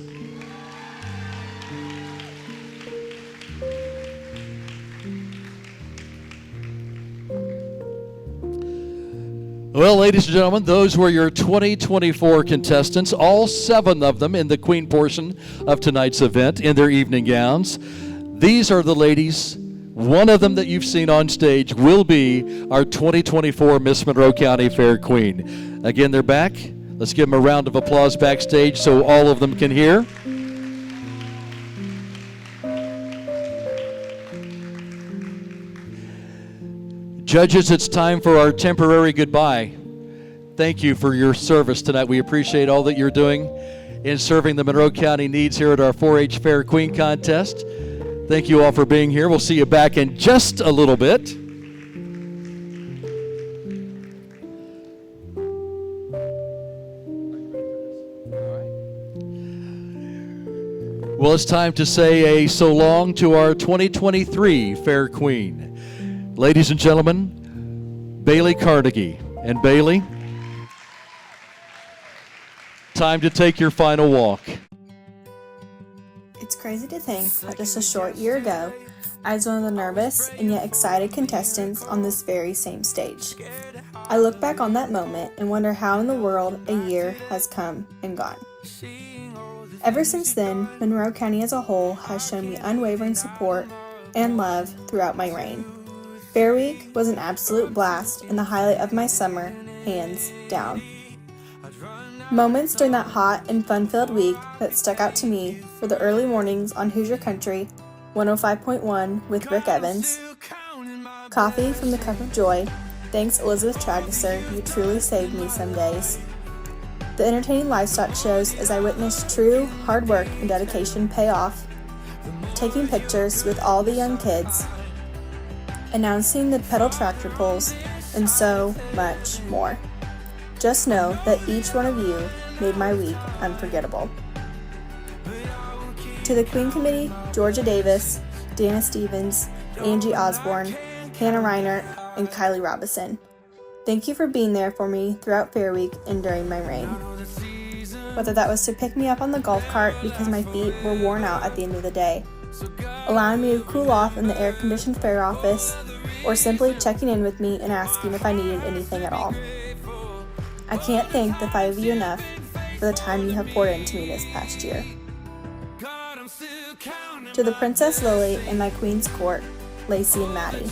Speaker 1: Well, ladies and gentlemen, those were your 2024 contestants, all 7 of them in the queen portion of tonight's event in their evening gowns. These are the ladies. One of them that you've seen on stage will be our 2024 Miss Monroe County Fair Queen. Again, they're back. Let's give them a round of applause backstage so all of them can hear. Judges, it's time for our temporary goodbye. Thank you for your service tonight. We appreciate all that you're doing in serving the Monroe County needs here at our 4-H Fair Queen Contest. Thank you all for being here. We'll see you back in just a little bit. Well, it's time to say a so long to our 2023 Fair Queen. Ladies and gentlemen, Bailey Carnegie. And Bailey, time to take your final walk.
Speaker 15: It's crazy to think that just a short year ago, I was one of the nervous and yet excited contestants on this very same stage. I look back on that moment and wonder how in the world a year has come and gone. Ever since then, Monroe County as a whole has shown me unwavering support and love throughout my reign. Fair Week was an absolute blast and the highlight of my summer, hands down. Moments during that hot and fun-filled week that stuck out to me were the early mornings on Hoosier Country 105.1 with Rick Evans, coffee from the Cup of Joy, thanks Elizabeth Tragesser, you truly saved me some days. The entertaining livestock shows as I witnessed true hard work and dedication pay off, taking pictures with all the young kids, announcing the pedal tractor pulls, and so much more. Just know that each one of you made my week unforgettable. To the Queen Committee, Georgia Davis, Dana Stevens, Angie Osborne, Hannah Reiner, and Kylie Robinson, thank you for being there for me throughout Fair Week and during my reign. Whether that was to pick me up on the golf cart because my feet were worn out at the end of the day, allowing me to cool off in the air-conditioned fair office, or simply checking in with me and asking if I needed anything at all. I can't thank the 5 of you enough for the time you have poured into me this past year. To the Princess Lily and my Queen's Court, Lacey and Maddie,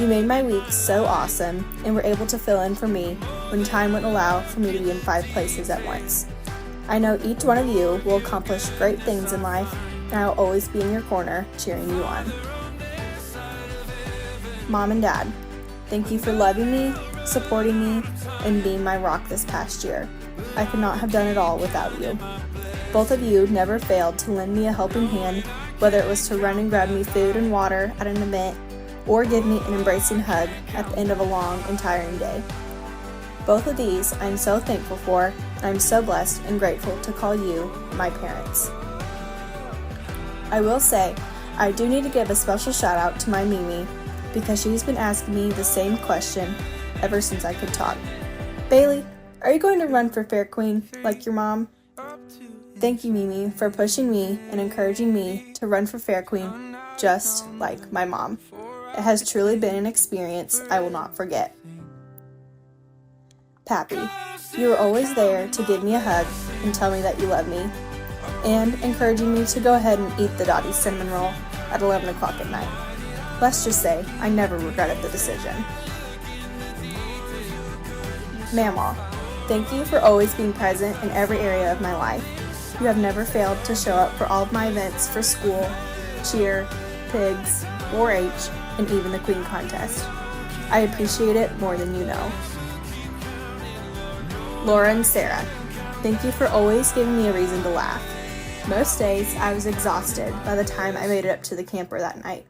Speaker 15: you made my week so awesome and were able to fill in for me when time wouldn't allow for me to be in 5 places at once. I know each one of you will accomplish great things in life, and I will always be in your corner cheering you on. Mom and Dad, thank you for loving me, supporting me, and being my rock this past year. I could not have done it all without you. Both of you never failed to lend me a helping hand, whether it was to run and grab me food and water at an event, or give me an embracing hug at the end of a long and tiring day. Both of these I am so thankful for, and I am so blessed and grateful to call you my parents. I will say, I do need to give a special shout out to my Mimi, because she's been asking me the same question ever since I could talk. Bailey, are you going to run for Fair Queen like your mom? Thank you, Mimi, for pushing me and encouraging me to run for Fair Queen just like my mom. It has truly been an experience I will not forget. Pappy, you were always there to give me a hug and tell me that you love me, and encouraging me to go ahead and eat the Dottie cinnamon roll at 11 o'clock at night. Let's just say I never regretted the decision. Mamaw, thank you for always being present in every area of my life. You have never failed to show up for all of my events for school, cheer, pigs, 4-H, and even the Queen Contest. I appreciate it more than you know. Laura and Sarah, thank you for always giving me a reason to laugh. Most days I was exhausted by the time I made it up to the camper that night,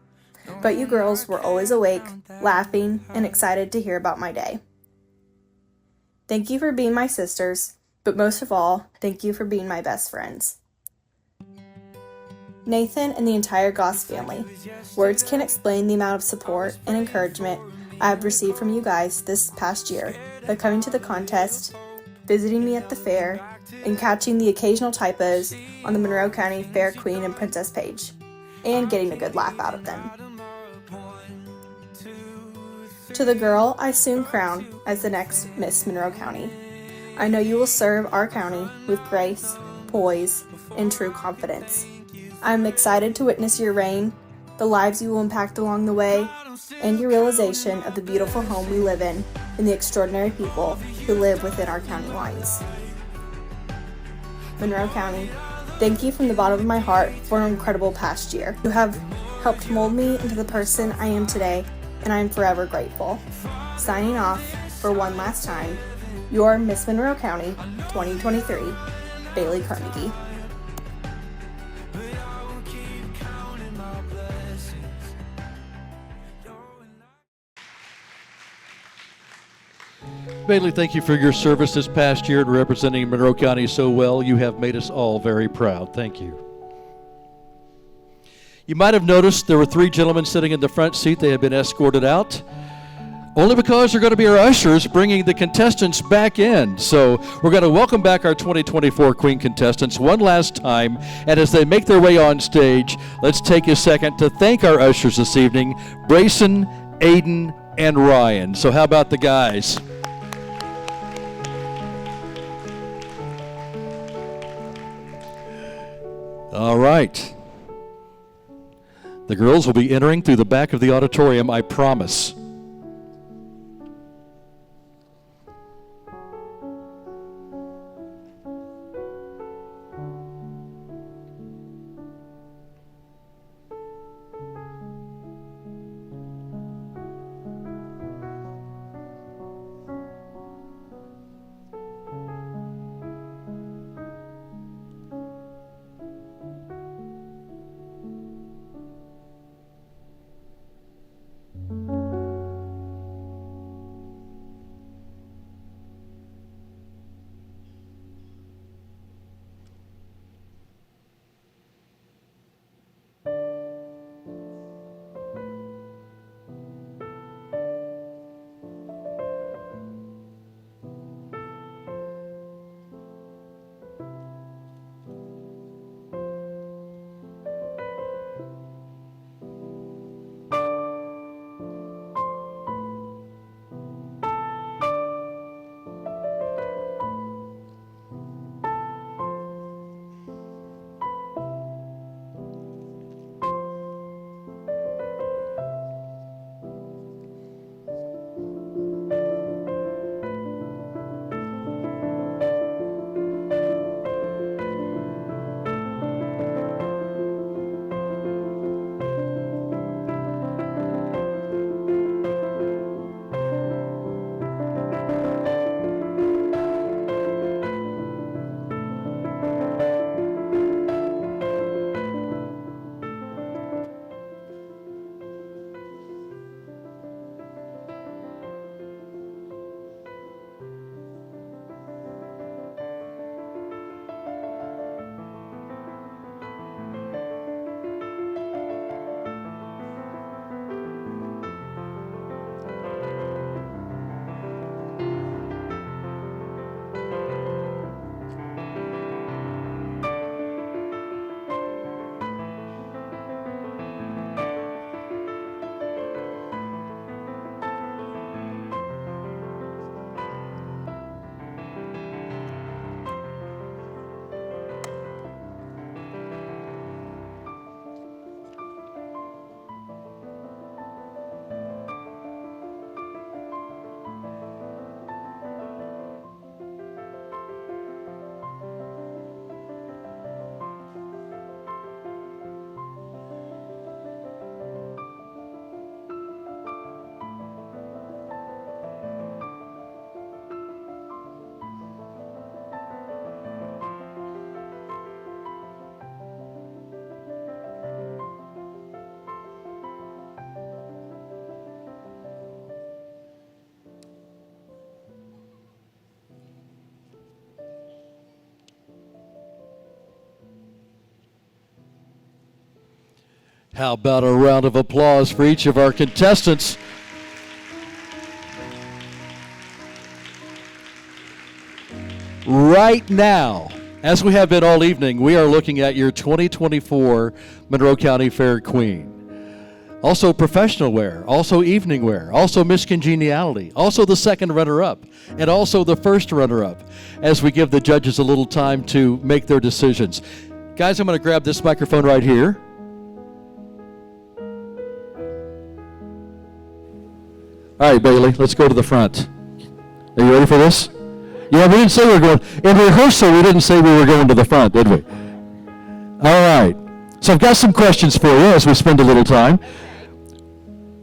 Speaker 15: but you girls were always awake, laughing, and excited to hear about my day. Thank you for being my sisters, but most of all, thank you for being my best friends. Nathan and the entire Goss family, words can't explain the amount of support and encouragement I have received from you guys this past year by coming to the contest, visiting me at the fair, and catching the occasional typos on the Monroe County Fair Queen and Princess page, and getting a good laugh out of them. To the girl I soon crown as the next Miss Monroe County, I know you will serve our county with grace, poise, and true confidence. I am excited to witness your reign, the lives you will impact along the way, and your realization of the beautiful home we live in and the extraordinary people who live within our county lines. Monroe County, thank you from the bottom of my heart for an incredible past year. You have helped mold me into the person I am today, and I am forever grateful. Signing off for one last time, your Miss Monroe County 2023, Bailey Carnegie.
Speaker 1: Bailey, thank you for your service this past year and representing Monroe County so well. You have made us all very proud. Thank you. You might have noticed there were 3 gentlemen sitting in the front seat. They have been escorted out, only because they're going to be our ushers bringing the contestants back in. So we're going to welcome back our 2024 Queen contestants one last time. And as they make their way on stage, let's take a second to thank our ushers this evening, Brayson, Aiden, and Ryan. So how about the guys? All right. The girls will be entering through the back of the auditorium, I promise. How about a round of applause for each of our contestants? Right now, as we have been all evening, we are looking at your 2024 Monroe County Fair Queen. Also professional wear, also evening wear, also Miss Congeniality, also the second runner-up, and also the first runner-up, as we give the judges a little time to make their decisions. Guys, I'm going to grab this microphone right here. All right, Bailey, let's go to the front. Are you ready for this? Yeah, we didn't say we were going. In rehearsal, we didn't say we were going to the front, did we? All right. So I've got some questions for you as we spend a little time.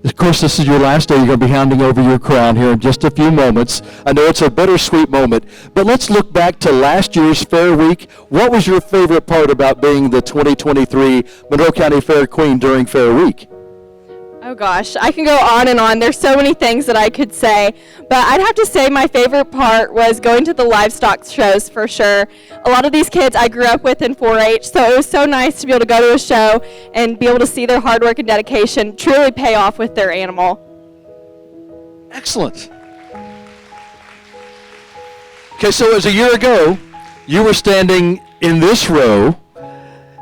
Speaker 1: Of course, this is your last day. You're going to be handing over your crown here in just a few moments. I know it's a bittersweet moment, but let's look back to last year's Fair Week. What was your favorite part about being the 2023 Monroe County Fair Queen during Fair Week?
Speaker 13: Oh gosh, I can go on and on. There's so many things that I could say, but I'd have to say my favorite part was going to the livestock shows for sure. A lot of these kids I grew up with in 4-H, so it was so nice to be able to go to a show and be able to see their hard work and dedication truly pay off with their animal.
Speaker 1: Excellent. Okay, so as a year ago, you were standing in this row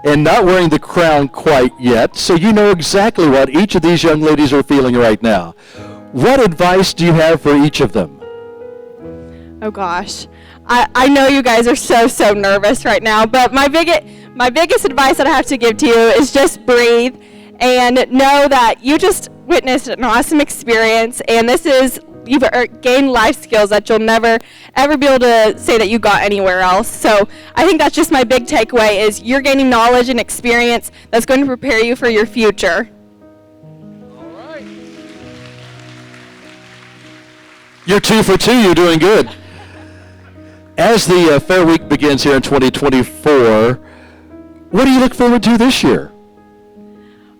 Speaker 1: and not wearing the crown quite yet, so you know exactly what each of these young ladies are feeling right now. What advice do you have for each of them?
Speaker 13: Oh gosh, I know you guys are so nervous right now, but my biggest advice that I have to give to you is just breathe and know that you just witnessed an awesome experience, and you've gained life skills that you'll never ever be able to say that you got anywhere else. So I think that's just my big takeaway is you're gaining knowledge and experience that's going to prepare you for your future.
Speaker 1: All right. You're 2 for 2. You're doing good. As the Fair Week begins here in 2024, what do you look forward to this year?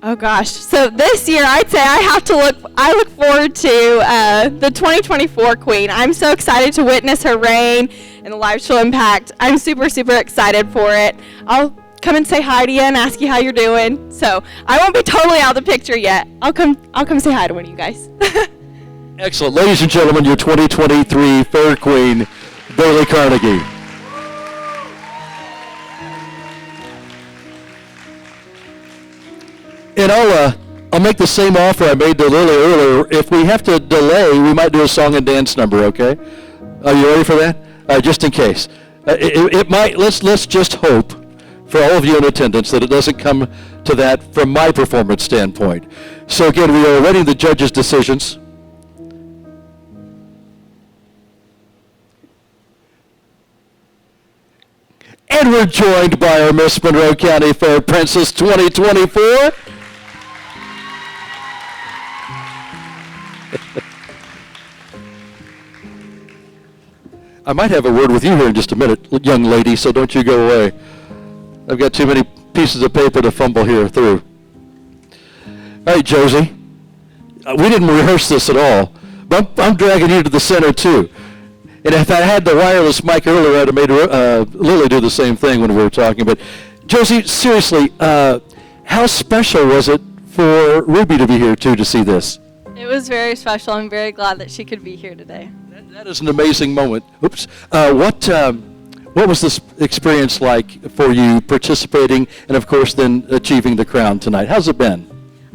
Speaker 13: Oh gosh, so this year I'd say I look forward to the 2024 Queen. I'm so excited to witness her reign and the life she'll impact. I'm super excited for it. I'll come and say hi to you and ask you how you're doing. So I won't be totally out of the picture yet. I'll come say hi to one of you guys.
Speaker 1: Excellent. Ladies and gentlemen, your 2023 Fair Queen, Bailey Carnegie. And I'll make the same offer I made to Lily earlier. If we have to delay, we might do a song and dance number, okay? Are you ready for that? Just in case. It might, let's just hope for all of you in attendance that it doesn't come to that from my performance standpoint. So again, we are awaiting the judges' decisions. And we're joined by our Miss Monroe County Fair Princess 2024. I might have a word with you here in just a minute, young lady, so don't you go away. I've got too many pieces of paper to fumble here through. All right, Josie. We didn't rehearse this at all, but I'm dragging you to the center, too. And if I had the wireless mic earlier, I'd have made Lily do the same thing when we were talking. But, Josie, seriously, how special was it for Ruby to be here, too, to see this?
Speaker 7: It was very special. I'm very glad that she could be here today.
Speaker 1: That is an amazing moment. Oops. What was this experience like for you participating and, of course, then achieving the crown tonight? How's it been?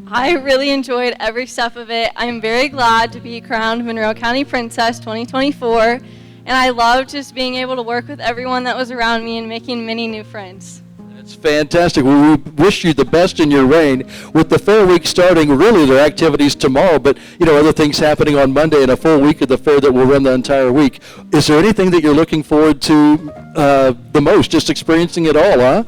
Speaker 7: I really enjoyed every step of it. I'm very glad to be crowned Monroe County Princess 2024, and I loved just being able to work with everyone that was around me and making many new friends.
Speaker 1: That's fantastic. We wish you the best in your reign. With the Fair Week starting, really their activities tomorrow, but other things happening on Monday and a full week of the fair that will run the entire week. Is there anything that you're looking forward to the most, just experiencing it all, huh?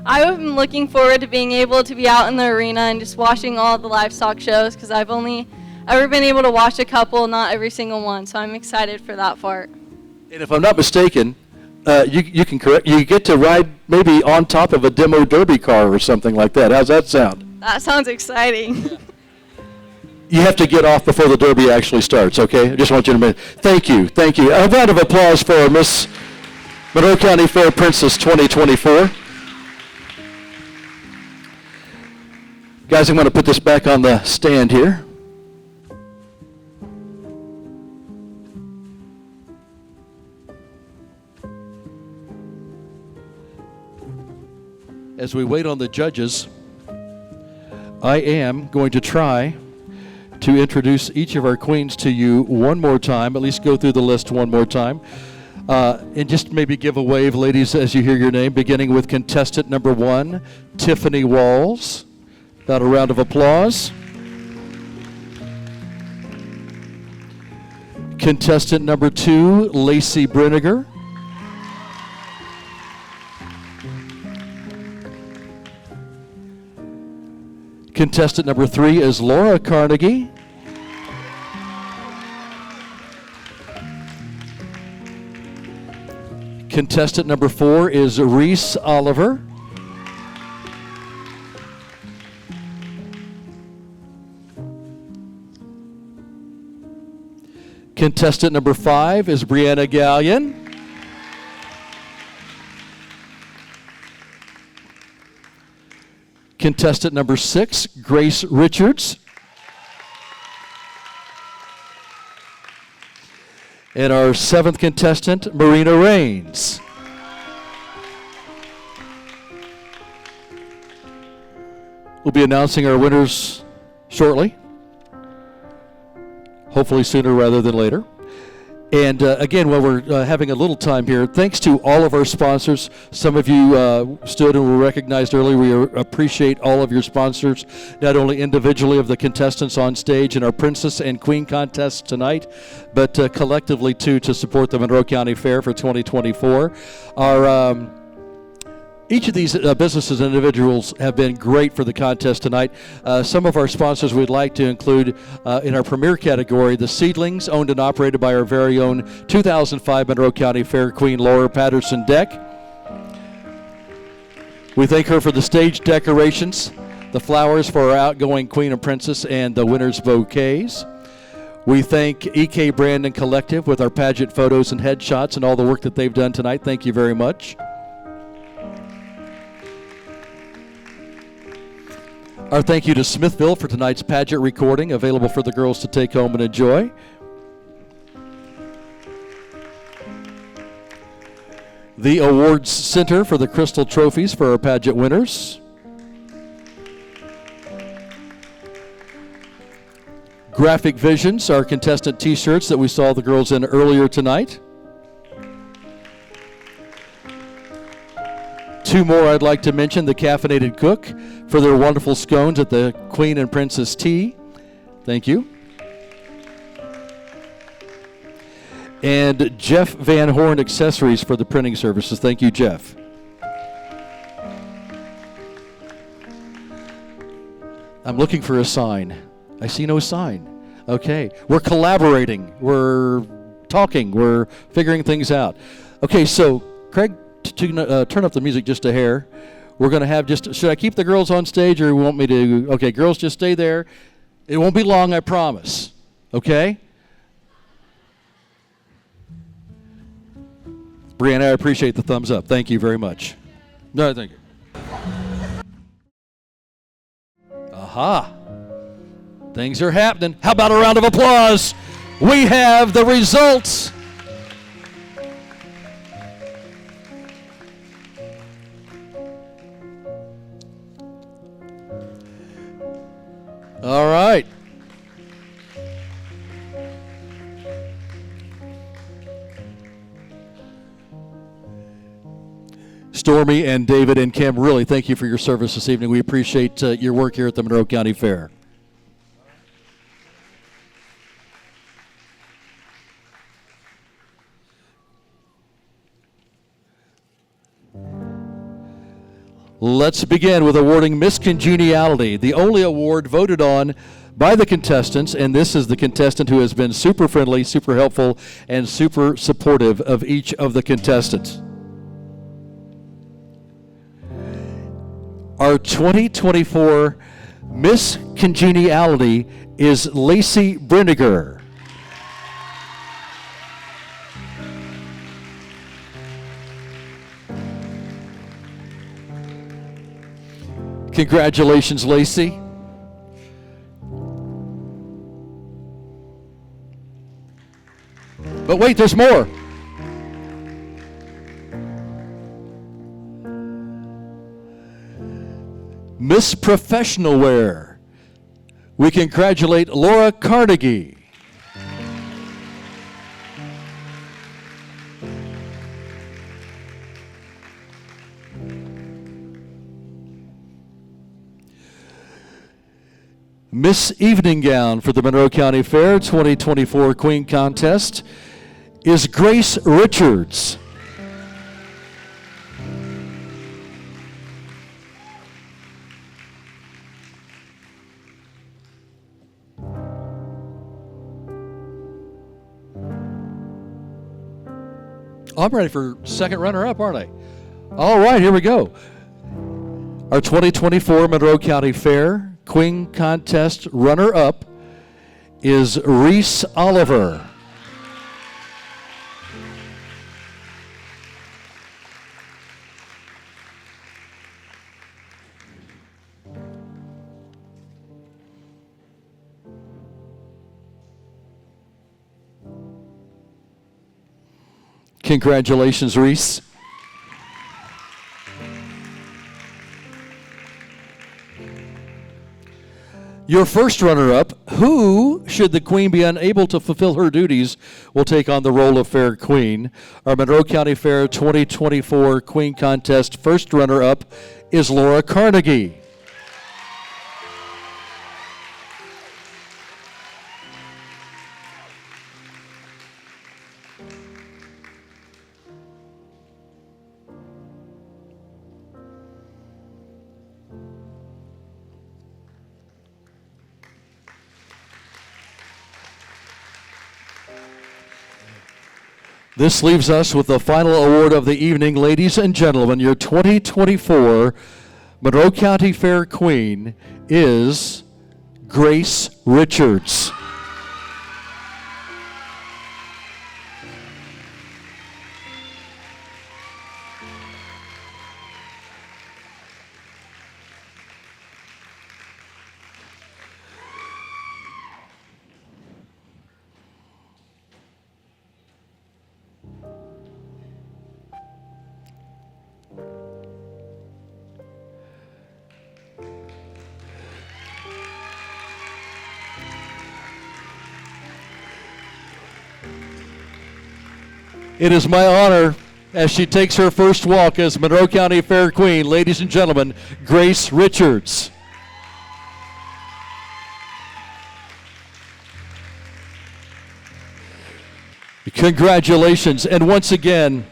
Speaker 7: I'm looking forward to being able to be out in the arena and just watching all the livestock shows because I've only ever been able to watch a couple, not every single one, so I'm excited for that part.
Speaker 1: And if I'm not mistaken, you get to ride maybe on top of a demo derby car or something like that. How's that sound?
Speaker 7: That sounds exciting.
Speaker 1: You have to get off before the derby actually starts, okay? I just want you to thank you. A round of applause for Miss Monroe County Fair Princess 2024. Guys, I'm going to put this back on the stand here. As we wait on the judges, I am going to try to introduce each of our queens to you one more time, at least go through the list one more time, and just maybe give a wave, ladies, as you hear your name, beginning with contestant number 1, Tiffany Walls. About a round of applause. Contestant number 2, Lacey Briniger. Contestant number 3 is Laura Carnegie. Contestant number 4 is Reese Oliver. Contestant number 5 is Brianna Gallion. Contestant number 6, Grace Richards. And our 7th contestant, Marina Rains. We'll be announcing our winners shortly. Hopefully sooner rather than later. And again, while we're having a little time here, thanks to all of our sponsors. Some of you stood and were recognized earlier. We appreciate all of your sponsors, not only individually of the contestants on stage in our Princess and Queen contests tonight, but collectively too to support the Monroe County Fair for 2024. Each of these businesses and individuals have been great for the contest tonight. Some of our sponsors we'd like to include in our premier category, the Seedlings, owned and operated by our very own 2005 Monroe County Fair Queen Laura Patterson Deck. We thank her for the stage decorations, the flowers for our outgoing Queen and Princess, and the winners' bouquets. We thank EK Brandon Collective with our pageant photos and headshots and all the work that they've done tonight. Thank you very much. Our thank you to Smithville for tonight's pageant recording, available for the girls to take home and enjoy. The Awards Center for the Crystal Trophies for our pageant winners. Graphic Visions, our contestant t-shirts that we saw the girls in earlier tonight. 2 more I'd like to mention, the Caffeinated Cook for their wonderful scones at the Queen and Princess Tea. Thank you. And Jeff Van Horn Accessories for the printing services. Thank you, Jeff. I'm looking for a sign. I see no sign. Okay, we're collaborating. We're talking. We're figuring things out. Okay, so Craig, to turn up the music just a hair. We're going to have should I keep the girls on stage or you want me to? Okay, girls, just stay there. It won't be long, I promise. Okay? Brianna, I appreciate the thumbs up. Thank you very much. No, thank you. Aha. Things are happening. How about a round of applause? We have the results. All right. Stormy and David and Kim, really thank you for your service this evening. We appreciate your work here at the Monroe County Fair. Let's begin with awarding Miss Congeniality, the only award voted on by the contestants, and this is the contestant who has been super friendly, super helpful, and super supportive of each of the contestants. Our 2024 Miss Congeniality is Lacey Briniger. Congratulations, Lacey. But wait, there's more. Miss Professional Wear. We congratulate Laura Carnegie. Miss Evening Gown for the Monroe County Fair 2024 Queen Contest is Grace Richards. I'm ready for second runner-up, aren't I? All right, here we go. Our 2024 Monroe County Fair Queen Contest runner-up is Reese Oliver. Congratulations, Reese. Your first runner-up, who, should the Queen be unable to fulfill her duties, will take on the role of Fair Queen. Our Monroe County Fair 2024 Queen Contest first runner-up is Laura Carnegie. This leaves us with the final award of the evening. Ladies and gentlemen, your 2024 Monroe County Fair Queen is Grace Richards. It is my honor as she takes her first walk as Monroe County Fair Queen, ladies and gentlemen, Grace Richards. Congratulations, and once again,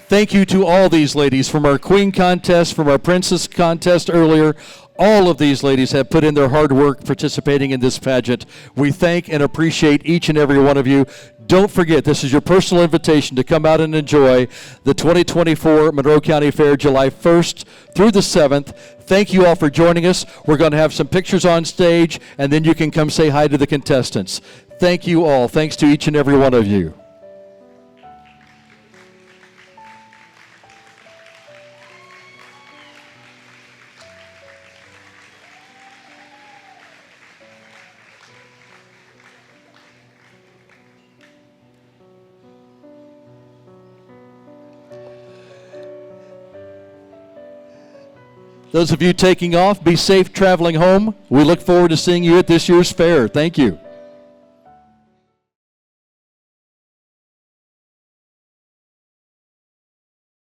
Speaker 1: thank you to all these ladies from our Queen Contest, from our Princess Contest earlier. All of these ladies have put in their hard work participating in this pageant. We thank and appreciate each and every one of you. Don't forget, this is your personal invitation to come out and enjoy the 2024 Monroe County Fair, July 1st through the 7th. Thank you all for joining us. We're going to have some pictures on stage, and then you can come say hi to the contestants. Thank you all. Thanks to each and every one of you. Those of you taking off, be safe traveling home. We look forward to seeing you at this year's fair. Thank you.